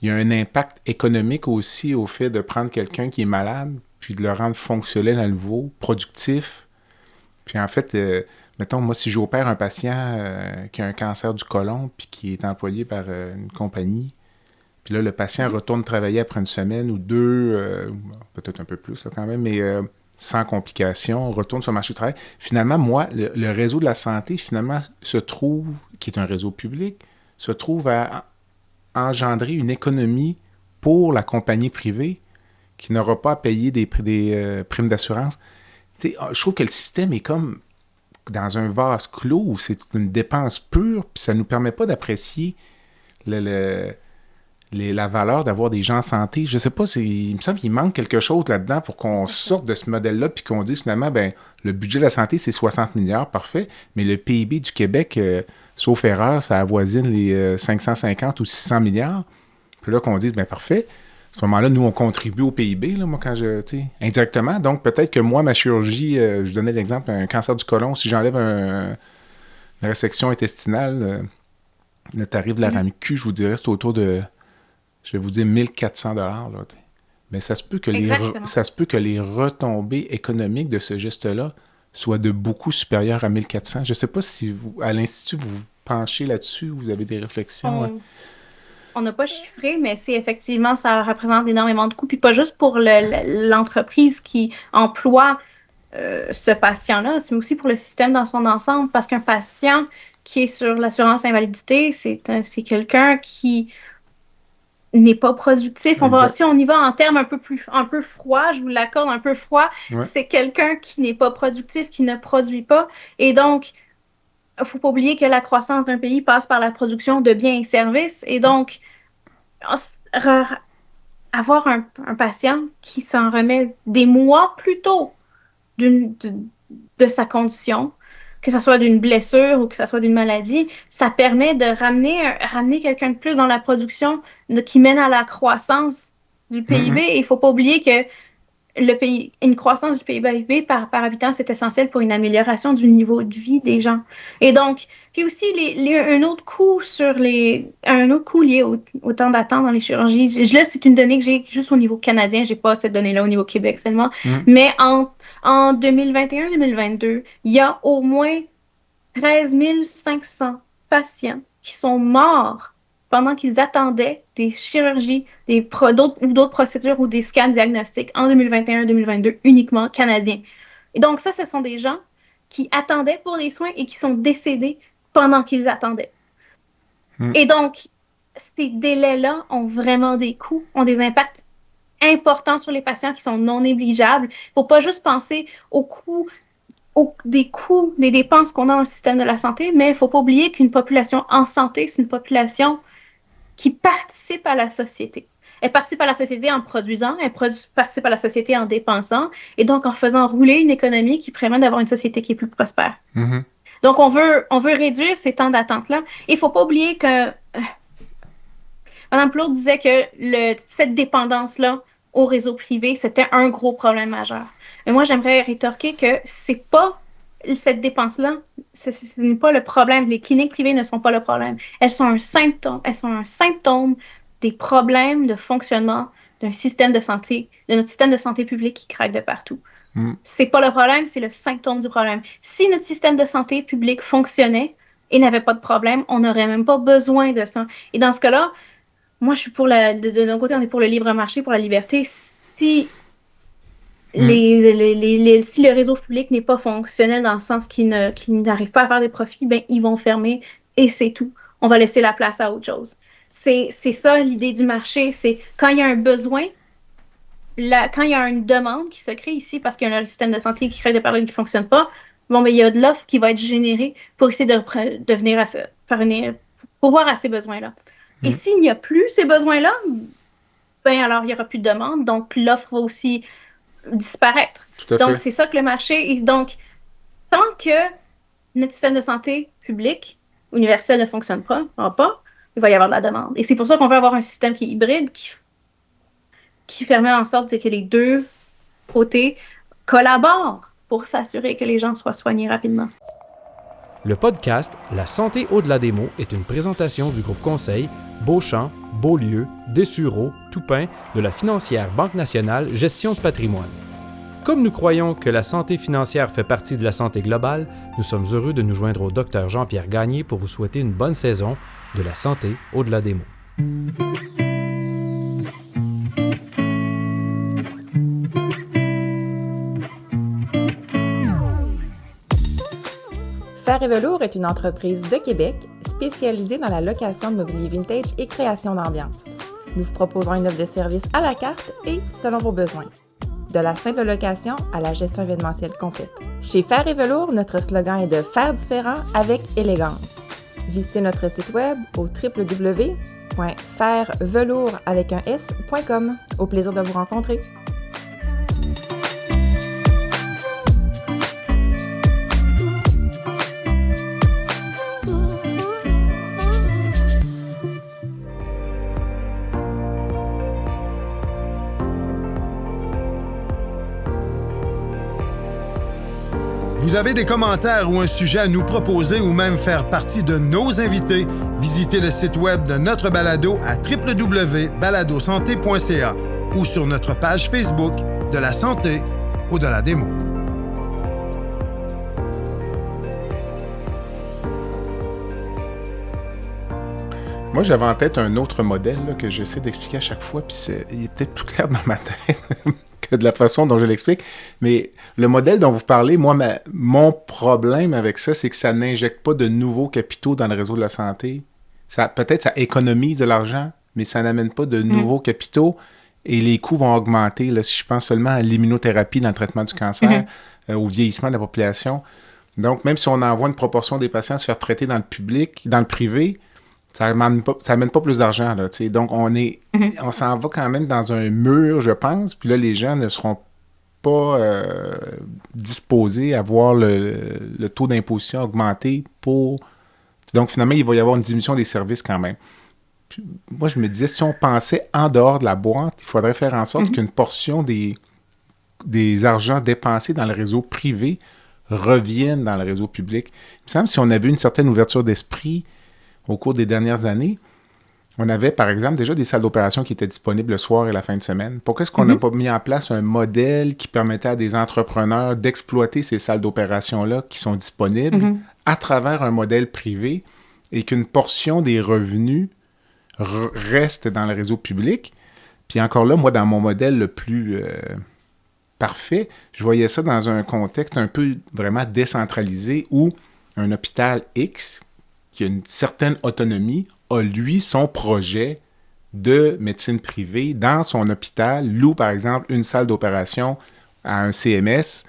il y a un impact économique aussi au fait de prendre quelqu'un qui est malade, puis de le rendre fonctionnel à nouveau, productif. Puis en fait, mettons, moi, si j'opère un patient qui a un cancer du côlon, puis qui est employé par une compagnie, puis là, le patient retourne travailler après une semaine ou deux, peut-être un peu plus là, quand même, mais sans complications, retourne sur le marché du travail. Finalement, moi, le réseau de la santé, finalement, se trouve, qui est un réseau public, se trouve à engendrer une économie pour la compagnie privée qui n'aura pas à payer des primes d'assurance. T'sais, je trouve que le système est comme dans un vase clos où c'est une dépense pure, puis ça ne nous permet pas d'apprécier la valeur d'avoir des gens en santé. Je sais pas, il me semble qu'il manque quelque chose là-dedans pour qu'on sorte de ce modèle-là puis qu'on dise finalement, ben le budget de la santé, c'est 60 milliards, parfait, mais le PIB du Québec, sauf erreur, ça avoisine les 550 ou 600 milliards. Puis là, qu'on dise, ben parfait, à ce moment-là, nous, on contribue au PIB, là, moi, indirectement. Donc, peut-être que moi, ma chirurgie, je donnais l'exemple, un cancer du côlon, si j'enlève une résection intestinale, le tarif de la RAMQ, je vous dirais, c'est autour de, je vais vous dire, 1400 $. Là, mais ça se peut que les retombées économiques de ce geste-là soient de beaucoup supérieures à 1400. Je ne sais pas si vous, à l'Institut, vous vous penchez là-dessus, vous avez des réflexions. On n'a pas chiffré, mais c'est effectivement, ça représente énormément de coûts. Puis pas juste pour l'entreprise qui emploie ce patient-là, c'est aussi pour le système dans son ensemble. Parce qu'un patient qui est sur l'assurance invalidité, c'est quelqu'un qui n'est pas productif. Si on y va en termes un peu froid, je vous l'accorde, un peu froid, Ouais. c'est quelqu'un qui n'est pas productif, qui ne produit pas. Et donc, il ne faut pas oublier que la croissance d'un pays passe par la production de biens et services. Et donc, avoir un patient qui s'en remet des mois plus tôt de sa condition, que ce soit d'une blessure ou que ce soit d'une maladie, ça permet de ramener quelqu'un de plus dans la production qui mène à la croissance du PIB. Et il ne faut pas oublier que une croissance du PIB par habitant, c'est essentiel pour une amélioration du niveau de vie des gens. Et donc, puis aussi, un autre coût lié au temps d'attente dans les chirurgies. Là, c'est une donnée que j'ai juste au niveau canadien. J'ai pas cette donnée-là au niveau Québec seulement. Mais en 2021-2022, il y a au moins 13 500 patients qui sont morts pendant qu'ils attendaient des chirurgies, d'autres procédures ou des scans diagnostiques en 2021-2022 uniquement canadiens. Et donc ça, ce sont des gens qui attendaient pour des soins et qui sont décédés pendant qu'ils attendaient. Et donc, ces délais-là ont vraiment des coûts, ont des impacts importants sur les patients qui sont non négligeables. Il ne faut pas juste penser aux coûts, des dépenses qu'on a dans le système de la santé, mais il ne faut pas oublier qu'une population en santé, c'est une population qui participe à la société. Elle participe à la société en produisant, elle participe à la société en dépensant, et donc en faisant rouler une économie qui permet d'avoir une société qui est plus prospère. Donc, on veut réduire ces temps d'attente-là. Il ne faut pas oublier que Mme Plourde disait que cette dépendance-là au réseau privé, c'était un gros problème majeur. Mais moi, j'aimerais rétorquer que c'est pas cette dépense-là, ce n'est pas le problème. Les cliniques privées ne sont pas le problème. Elles sont un symptôme des problèmes de fonctionnement d'un système de santé, de notre système de santé publique qui craque de partout. C'est pas le problème, c'est le symptôme du problème. Si notre système de santé publique fonctionnait et n'avait pas de problème, on n'aurait même pas besoin de ça. Et dans ce cas-là, moi, je suis pour de notre côté, on est pour le libre marché, pour la liberté. Si si le réseau public n'est pas fonctionnel dans le sens qu'il n'arrive pas à faire des profits, ben ils vont fermer et c'est tout. On va laisser la place à autre chose. C'est ça l'idée du marché, c'est quand il y a un besoin, quand il y a une demande qui se crée ici parce qu'il y a un système de santé qui crée des problèmes qui ne fonctionnent pas, bon, ben, il y a de l'offre qui va être générée pour essayer de venir pourvoir à ces besoins-là. Et s'il n'y a plus ces besoins-là, ben alors il n'y aura plus de demande, donc l'offre va aussi disparaître. Donc, c'est ça que le marché... Donc, tant que notre système de santé public universel ne fonctionne pas, il va y avoir de la demande. Et c'est pour ça qu'on veut avoir un système qui est hybride, qui permet en sorte que les deux côtés collaborent pour s'assurer que les gens soient soignés rapidement. Le podcast La santé au-delà des mots est une présentation du groupe conseil Beauchamp, Beaulieu, Dessureau, Toupin de la financière Banque nationale Gestion de patrimoine. Comme nous croyons que la santé financière fait partie de la santé globale, nous sommes heureux de nous joindre au Dr Jean-Pierre Gagné pour vous souhaiter une bonne saison de la santé au-delà des mots. Fer et Velours est une entreprise de Québec spécialisée dans la location de mobilier vintage et création d'ambiance. Nous vous proposons une offre de service à la carte et selon vos besoins. De la simple location à la gestion événementielle complète. Chez Fer et Velours, notre slogan est de faire différent avec élégance. Visitez notre site web au www.fervelours.com. Au plaisir de vous rencontrer. Vous avez des commentaires ou un sujet à nous proposer ou même faire partie de nos invités, visitez le site web de notre balado à www.baladosanté.ca ou sur notre page Facebook de la santé au-delà des mots. Moi, j'avais en tête un autre modèle là, que j'essaie d'expliquer à chaque fois, puis il est peut-être plus clair dans ma tête que de la façon dont je l'explique. Mais le modèle dont vous parlez, moi, mon problème avec ça, c'est que ça n'injecte pas de nouveaux capitaux dans le réseau de la santé. Peut-être ça économise de l'argent, mais ça n'amène pas de nouveaux capitaux et les coûts vont augmenter. Là, si je pense seulement à l'immunothérapie dans le traitement du cancer, au vieillissement de la population. Donc, même si on envoie une proportion des patients se faire traiter dans le privé, ça n'amène pas plus d'argent, là, tu sais. Donc, on s'en va quand même dans un mur, je pense. Puis là, les gens ne seront pas disposés à voir le taux d'imposition augmenter pour... Donc, finalement, il va y avoir une diminution des services quand même. Puis, moi, je me disais, si on pensait en dehors de la boîte, il faudrait faire en sorte qu'une portion des argents dépensés dans le réseau privé reviennent dans le réseau public. Il me semble que si on avait une certaine ouverture d'esprit au cours des dernières années, on avait, par exemple, déjà des salles d'opération qui étaient disponibles le soir et la fin de semaine. Pourquoi est-ce qu'on n'a pas mis en place un modèle qui permettait à des entrepreneurs d'exploiter ces salles d'opération-là qui sont disponibles à travers un modèle privé et qu'une portion des revenus reste dans le réseau public? Puis encore là, moi, dans mon modèle le plus parfait, je voyais ça dans un contexte un peu vraiment décentralisé où un hôpital X, qui a une certaine autonomie, a, lui, son projet de médecine privée dans son hôpital, loue, par exemple, une salle d'opération à un CMS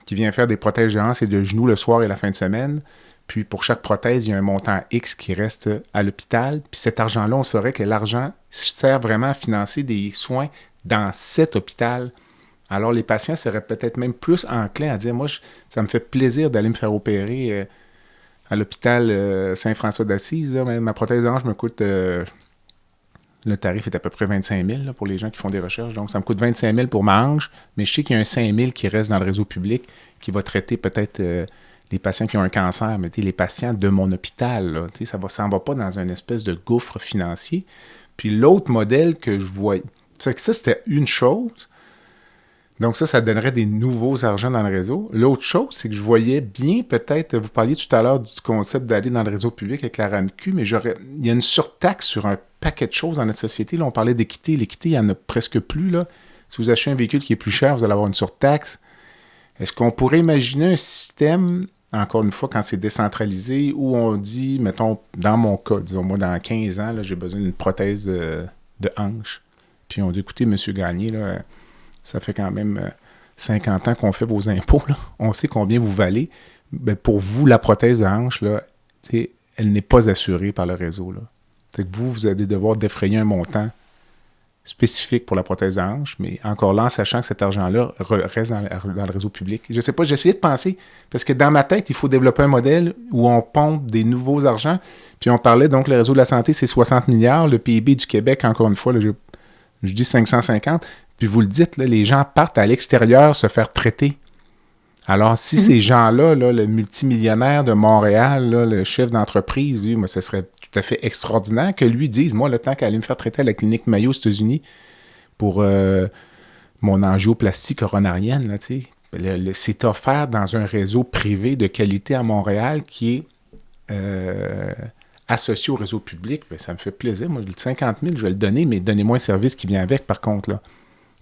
qui vient faire des protèges de hanches et de genoux le soir et la fin de semaine. Puis, pour chaque prothèse, il y a un montant X qui reste à l'hôpital. Puis, cet argent-là, on saurait que l'argent sert vraiment à financer des soins dans cet hôpital. Alors, les patients seraient peut-être même plus enclins à dire « Moi, ça me fait plaisir d'aller me faire opérer à l'hôpital Saint-François d'Assise. Ma prothèse de hanche me coûte... le tarif est à peu près 25 000 là, pour les gens qui font des recherches. Donc, ça me coûte 25 000 pour ma hanche, mais je sais qu'il y a un 5 000 qui reste dans le réseau public qui va traiter peut-être les patients qui ont un cancer, mais les patients de mon hôpital. Là, ça ne va pas dans une espèce de gouffre financier. Puis l'autre modèle que je vois... C'est que ça, c'était une chose. Donc ça donnerait des nouveaux argents dans le réseau. L'autre chose, c'est que je voyais bien peut-être, vous parliez tout à l'heure du concept d'aller dans le réseau public avec la RAMQ, mais il y a une surtaxe sur un paquet de choses dans notre société. Là, on parlait d'équité. L'équité, il n'y en a presque plus. Là. Si vous achetez un véhicule qui est plus cher, vous allez avoir une surtaxe. Est-ce qu'on pourrait imaginer un système, encore une fois, quand c'est décentralisé, où on dit, mettons, dans mon cas, disons, moi, dans 15 ans, là, j'ai besoin d'une prothèse de hanche. Puis on dit, écoutez, M. Gagné, là, ça fait quand même 50 ans qu'on fait vos impôts. Là. On sait combien vous valez. Ben, pour vous, la prothèse de hanche, là, elle n'est pas assurée par le réseau. Là. Que vous allez devoir défrayer un montant spécifique pour la prothèse de hanche, mais encore là, en sachant que cet argent-là reste dans le réseau public. Je ne sais pas, j'ai essayé de penser, parce que dans ma tête, il faut développer un modèle où on pompe des nouveaux argents. Puis on parlait, donc, le réseau de la santé, c'est 60 milliards. Le PIB du Québec, encore une fois, là, je dis 550. Puis vous le dites, là, les gens partent à l'extérieur se faire traiter. Alors, si ces gens-là, là, le multimillionnaire de Montréal, là, le chef d'entreprise, lui, moi, ce serait tout à fait extraordinaire que lui dise, moi, le temps qu'à aller me faire traiter à la clinique Mayo aux États-Unis pour mon angioplastie coronarienne, là, c'est offert dans un réseau privé de qualité à Montréal qui est associé au réseau public. Bien, ça me fait plaisir. Moi, le 50 000, je vais le donner, mais donnez-moi un service qui vient avec, par contre, là.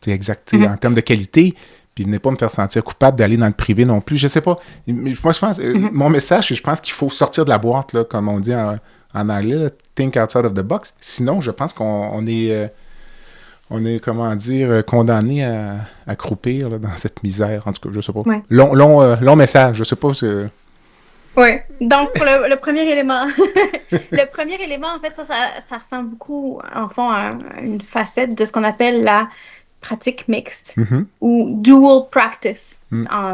C'est exact. En termes de qualité, puis venez pas me faire sentir coupable d'aller dans le privé non plus. Je sais pas. Moi, je pense, mon message, c'est je pense qu'il faut sortir de la boîte, là, comme on dit en anglais, là, think outside of the box. Sinon, je pense qu'on est, comment dire, condamné à croupir là, dans cette misère. En tout cas, je sais pas. Ouais. Long message, je sais pas. Oui. Donc, pour le premier élément, en fait, ça ressemble beaucoup, en fond, à une facette de ce qu'on appelle la pratique mixte ou dual practice,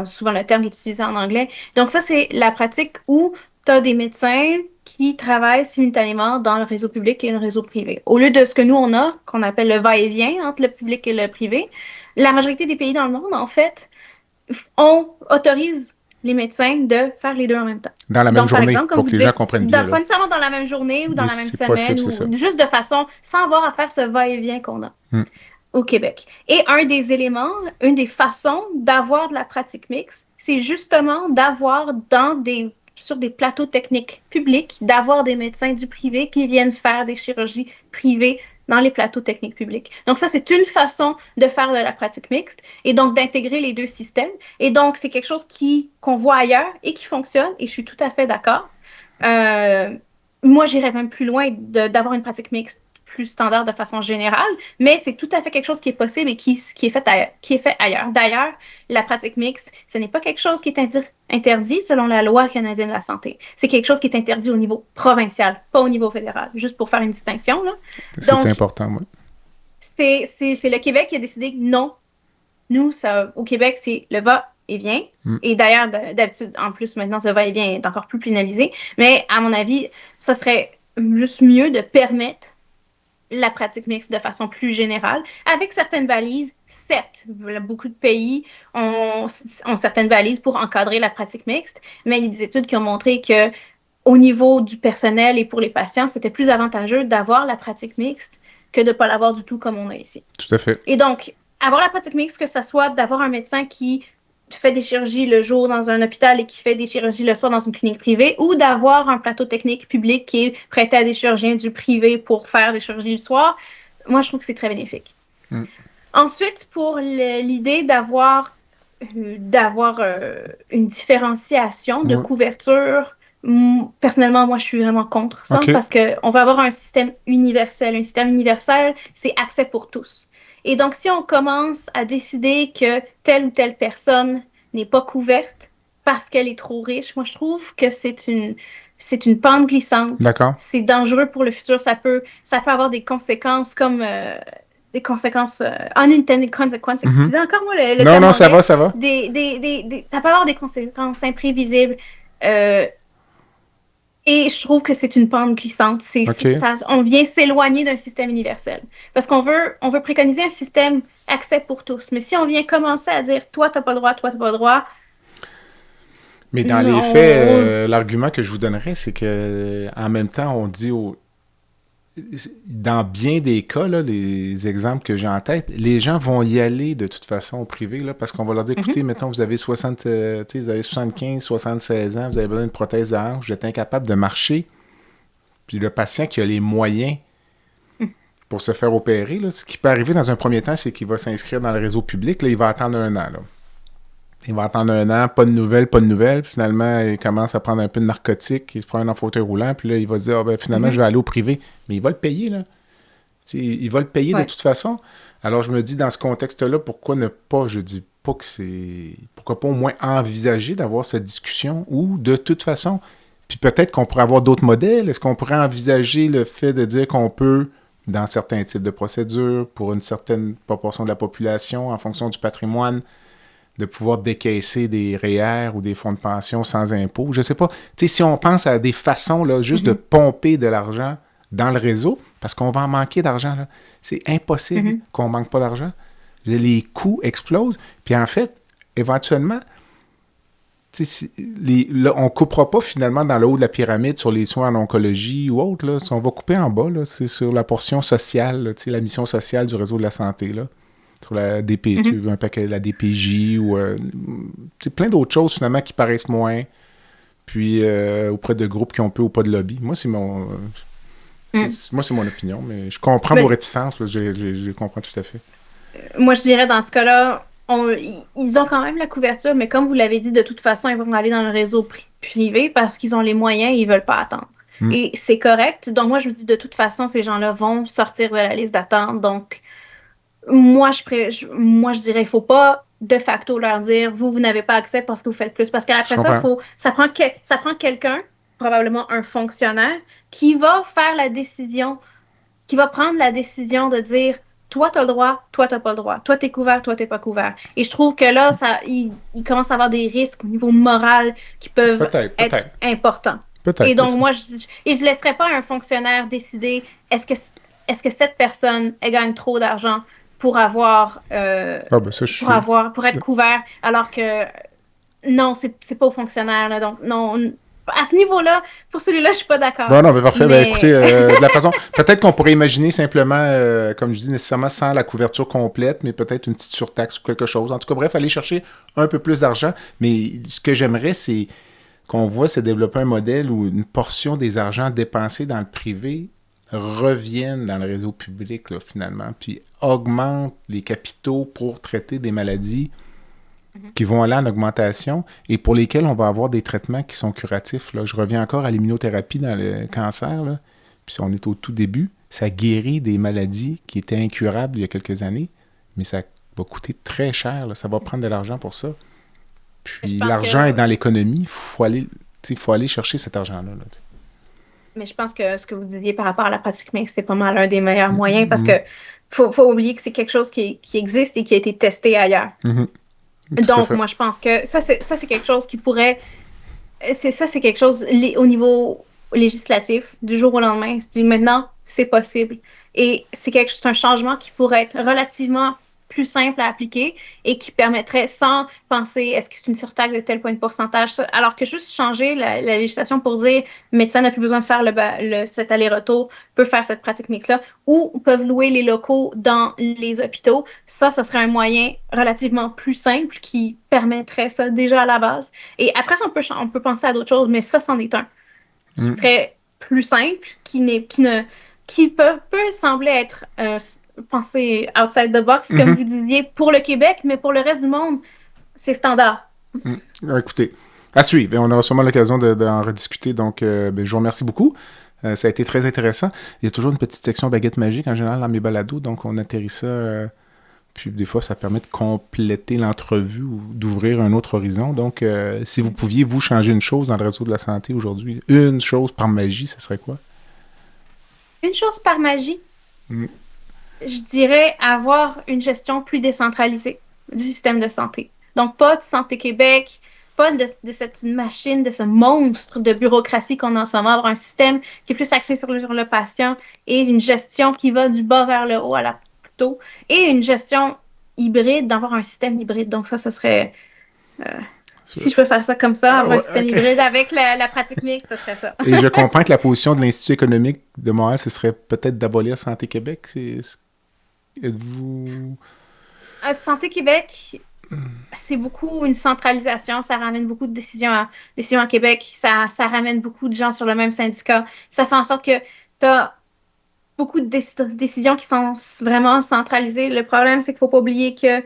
souvent le terme qui est utilisé en anglais. Donc ça, c'est la pratique où tu as des médecins qui travaillent simultanément dans le réseau public et le réseau privé. Au lieu de ce que nous, on a, qu'on appelle le va-et-vient entre le public et le privé, la majorité des pays dans le monde, en fait, autorise les médecins de faire les deux en même temps. Dans la même journée, exemple, pour que les gens comprennent bien. Pas nécessairement dans la même journée ou dans la même semaine, ou juste de façon, sans avoir à faire ce va-et-vient qu'on a. Au Québec. Et un des éléments, une des façons d'avoir de la pratique mixte, c'est justement d'avoir sur des plateaux techniques publics, d'avoir des médecins du privé qui viennent faire des chirurgies privées dans les plateaux techniques publics. Donc ça, c'est une façon de faire de la pratique mixte et donc d'intégrer les deux systèmes. Et donc, c'est quelque chose qu'on voit ailleurs et qui fonctionne, et je suis tout à fait d'accord. Moi, j'irais même plus loin d'avoir une pratique mixte plus standard de façon générale, mais c'est tout à fait quelque chose qui est possible et qui est fait ailleurs. D'ailleurs, la pratique mixte, ce n'est pas quelque chose qui est interdit selon la loi canadienne de la santé. C'est quelque chose qui est interdit au niveau provincial, pas au niveau fédéral, juste pour faire une distinction. Là. C'est important, oui. C'est le Québec qui a décidé que non, Nous, au Québec, c'est le va-et-vient. Et d'ailleurs, d'habitude, en plus, maintenant, ce va-et-vient est encore plus pénalisé. Mais à mon avis, ça serait juste mieux de permettre la pratique mixte de façon plus générale, avec certaines balises. Certes, beaucoup de pays ont certaines balises pour encadrer la pratique mixte, mais il y a des études qui ont montré que au niveau du personnel et pour les patients, c'était plus avantageux d'avoir la pratique mixte que de ne pas l'avoir du tout comme on a ici. Tout à fait. Et donc, avoir la pratique mixte, que ce soit d'avoir un médecin qui fait des chirurgies le jour dans un hôpital et qui fait des chirurgies le soir dans une clinique privée, ou d'avoir un plateau technique public qui est prêté à des chirurgiens du privé pour faire des chirurgies le soir, moi, je trouve que c'est très bénéfique. Ensuite, pour l'idée d'avoir une différenciation de couverture, personnellement, moi, je suis vraiment contre ça parce qu'on va avoir un système universel. Un système universel, c'est accès pour tous. Et donc, si on commence à décider que telle ou telle personne n'est pas couverte parce qu'elle est trop riche, moi, je trouve que c'est une pente glissante. D'accord. C'est dangereux pour le futur. Ça peut avoir des conséquences comme des conséquences unintended consequences. Excusez encore moi le terme Non, ça anglais. va. Ça peut avoir des conséquences imprévisibles. Et je trouve que c'est une pente glissante. On vient s'éloigner d'un système universel. Parce qu'on veut préconiser un système accès pour tous. Mais si on vient commencer à dire « toi, t'as pas le droit, toi, t'as pas le droit », mais dans les faits, l'argument que je vous donnerais, c'est que en même temps, on dit dans bien des cas, là, les exemples que j'ai en tête, les gens vont y aller de toute façon au privé, là, parce qu'on va leur dire, écoutez, mettons, vous avez 75, 76 ans, vous avez besoin d'une prothèse de hanche, vous êtes incapable de marcher, puis le patient qui a les moyens pour se faire opérer, là, ce qui peut arriver dans un premier temps, c'est qu'il va s'inscrire dans le réseau public, là, il va attendre 1 an, là. Il va attendre 1 an, pas de nouvelles. Puis finalement, il commence à prendre un peu de narcotique, il se prend en fauteuil roulant, puis là, il va se dire, finalement, je vais aller au privé. Mais il va le payer, là. Il va le payer de toute façon. Alors, je me dis, dans ce contexte-là, pourquoi pas au moins envisager d'avoir cette discussion, ou de toute façon, puis peut-être qu'on pourrait avoir d'autres modèles. Est-ce qu'on pourrait envisager le fait de dire qu'on peut, dans certains types de procédures, pour une certaine proportion de la population, en fonction du patrimoine, de pouvoir décaisser des REER ou des fonds de pension sans impôt. Je sais pas. Tu sais, si on pense à des façons là, juste de pomper de l'argent dans le réseau, parce qu'on va en manquer d'argent, là. C'est impossible qu'on manque pas d'argent. Les coûts explosent. Puis en fait, éventuellement, on ne coupera pas finalement dans le haut de la pyramide sur les soins en oncologie ou autre. Là. On va couper en bas, là, c'est sur la portion sociale, là, la mission sociale du réseau de la santé, là. Sur la un paquet la DPJ ou plein d'autres choses finalement qui paraissent moins, puis auprès de groupes qui ont peu ou pas de lobby. Moi, c'est mon opinion, mais je comprends vos réticences, là, je comprends tout à fait. Moi, je dirais dans ce cas-là, ils ont quand même la couverture, mais comme vous l'avez dit, de toute façon, ils vont aller dans le réseau privé parce qu'ils ont les moyens et ils ne veulent pas attendre. Et c'est correct. Donc, moi, je me dis, de toute façon, ces gens-là vont sortir de la liste d'attente. Donc, moi, je dirais, il ne faut pas de facto leur dire, vous n'avez pas accès parce que vous faites plus. Parce qu'après ça prend quelqu'un, probablement un fonctionnaire, qui va faire la décision, qui va prendre la décision de dire, toi, tu as le droit, toi, tu n'as pas le droit. Toi, tu es couvert, toi, tu n'es pas couvert. Et je trouve que là, il commence à avoir des risques au niveau moral qui peuvent être importants. Et donc, moi, je ne laisserais pas un fonctionnaire décider est-ce que cette personne, elle gagne trop d'argent pour être couvert, alors que non, c'est pas au fonctionnaire. Là, donc, non, à ce niveau-là, pour celui-là, je suis pas d'accord. Non, mais parfait. Ben, écoutez, de la façon, peut-être qu'on pourrait imaginer simplement, comme je dis, nécessairement sans la couverture complète, mais peut-être une petite surtaxe ou quelque chose. En tout cas, bref, aller chercher un peu plus d'argent. Mais ce que j'aimerais, c'est qu'on voit se développer un modèle où une portion des argents dépensés dans le privé reviennent dans le réseau public, là, finalement, puis augmentent les capitaux pour traiter des maladies qui vont aller en augmentation et pour lesquelles on va avoir des traitements qui sont curatifs. Là. Je reviens encore à l'immunothérapie dans le cancer, là, puis on est au tout début. Ça guérit des maladies qui étaient incurables il y a quelques années, mais ça va coûter très cher. Là. Ça va prendre de l'argent pour ça. Puis l'argent est dans l'économie. Il faut aller chercher cet argent-là. Là, mais je pense que ce que vous disiez par rapport à la pratique mixte, c'est pas mal un des meilleurs moyens parce que faut oublier que c'est quelque chose qui existe et qui a été testé ailleurs. Donc, moi, je pense que ça, c'est quelque chose qui pourrait... C'est quelque chose au niveau législatif, du jour au lendemain. On se dit, maintenant, c'est possible. Et c'est un changement qui pourrait être relativement plus simple à appliquer et qui permettrait, sans penser est-ce que c'est une surtaxe de tel point de pourcentage, alors que juste changer la législation pour dire le médecin n'a plus besoin de faire cet aller-retour, peut faire cette pratique mixte-là, ou peuvent louer les locaux dans les hôpitaux, ça serait un moyen relativement plus simple qui permettrait ça déjà à la base. Et après ça, on peut penser à d'autres choses, mais ça, c'en est un qui serait plus simple, qui peut sembler être penser outside the box, comme vous disiez, pour le Québec, mais pour le reste du monde, c'est standard. Écoutez, à suivre. On aura sûrement l'occasion d'en rediscuter. Donc, je vous remercie beaucoup. Ça a été très intéressant. Il y a toujours une petite section baguette magique en général dans mes balados, donc on atterrit ça. Puis des fois, ça permet de compléter l'entrevue ou d'ouvrir un autre horizon. Donc, si vous pouviez, vous, changer une chose dans le réseau de la santé aujourd'hui, une chose par magie, ce serait quoi? Une chose par magie? Je dirais avoir une gestion plus décentralisée du système de santé. Donc, pas de Santé Québec, pas de cette machine, de ce monstre de bureaucratie qu'on a en ce moment, avoir un système qui est plus axé sur le patient et une gestion qui va du bas vers le haut plutôt, et une gestion hybride, d'avoir un système hybride. Donc ça serait... si je peux faire ça comme ça, avoir un système hybride avec la pratique mixte, ce serait ça. Et je comprends que la position de l'Institut économique de Montréal, ce serait peut-être d'abolir Santé Québec. Êtes-vous... Santé Québec, c'est beaucoup une centralisation. Ça ramène beaucoup de décisions à Québec. Ça ramène beaucoup de gens sur le même syndicat. Ça fait en sorte que tu as beaucoup de décisions qui sont vraiment centralisées. Le problème, c'est qu'il ne faut pas oublier que,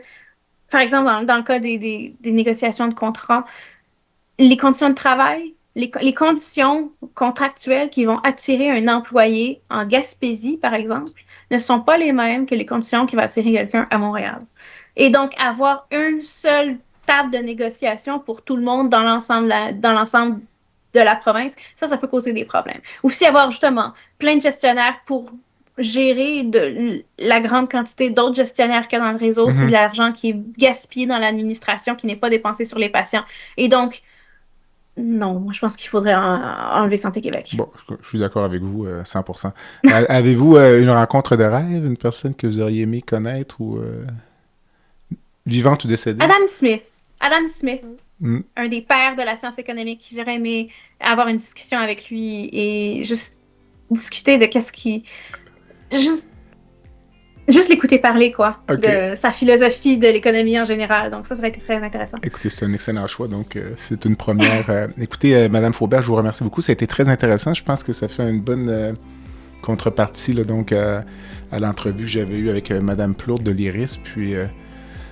par exemple, dans le cas des négociations de contrats, les conditions de travail, les conditions contractuelles qui vont attirer un employé en Gaspésie, par exemple, ne sont pas les mêmes que les conditions qui vont attirer quelqu'un à Montréal. Et donc, avoir une seule table de négociation pour tout le monde dans l'ensemble de la province, ça peut causer des problèmes. Ou si avoir justement plein de gestionnaires pour gérer la grande quantité d'autres gestionnaires qu'il y a dans le réseau, c'est de l'argent qui est gaspillé dans l'administration, qui n'est pas dépensé sur les patients. Et donc, non, moi je pense qu'il faudrait enlever Santé Québec. Bon, je suis d'accord avec vous, 100%. Avez-vous une rencontre de rêve, une personne que vous auriez aimé connaître ou vivante ou décédée? Adam Smith, un des pères de la science économique. J'aurais aimé avoir une discussion avec lui et juste discuter de qu'est-ce qui... Juste l'écouter parler, quoi, de sa philosophie de l'économie en général. Donc ça aurait été très intéressant. Écoutez, c'est un excellent choix, donc c'est une première. Écoutez, Madame Faubert, je vous remercie beaucoup. Ça a été très intéressant. Je pense que ça fait une bonne contrepartie là, donc, à l'entrevue que j'avais eue avec Madame Plourde de l'IRIS. Puis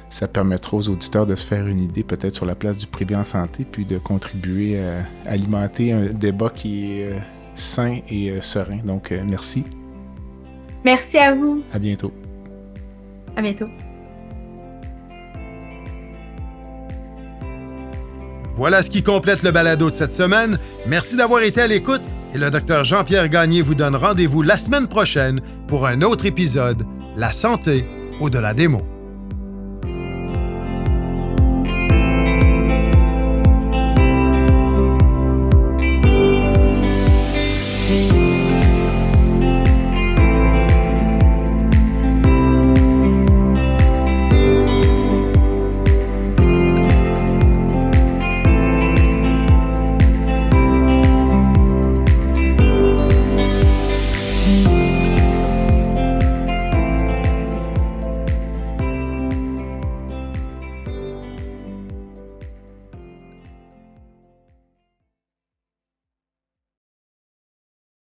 ça permettra aux auditeurs de se faire une idée peut-être sur la place du privé en santé, puis de contribuer à alimenter un débat qui est sain et serein. Donc, merci. Merci à vous. À bientôt. À bientôt. Voilà ce qui complète le balado de cette semaine. Merci d'avoir été à l'écoute et le Dr Jean-Pierre Gagné vous donne rendez-vous la semaine prochaine pour un autre épisode, La santé au-delà des mots.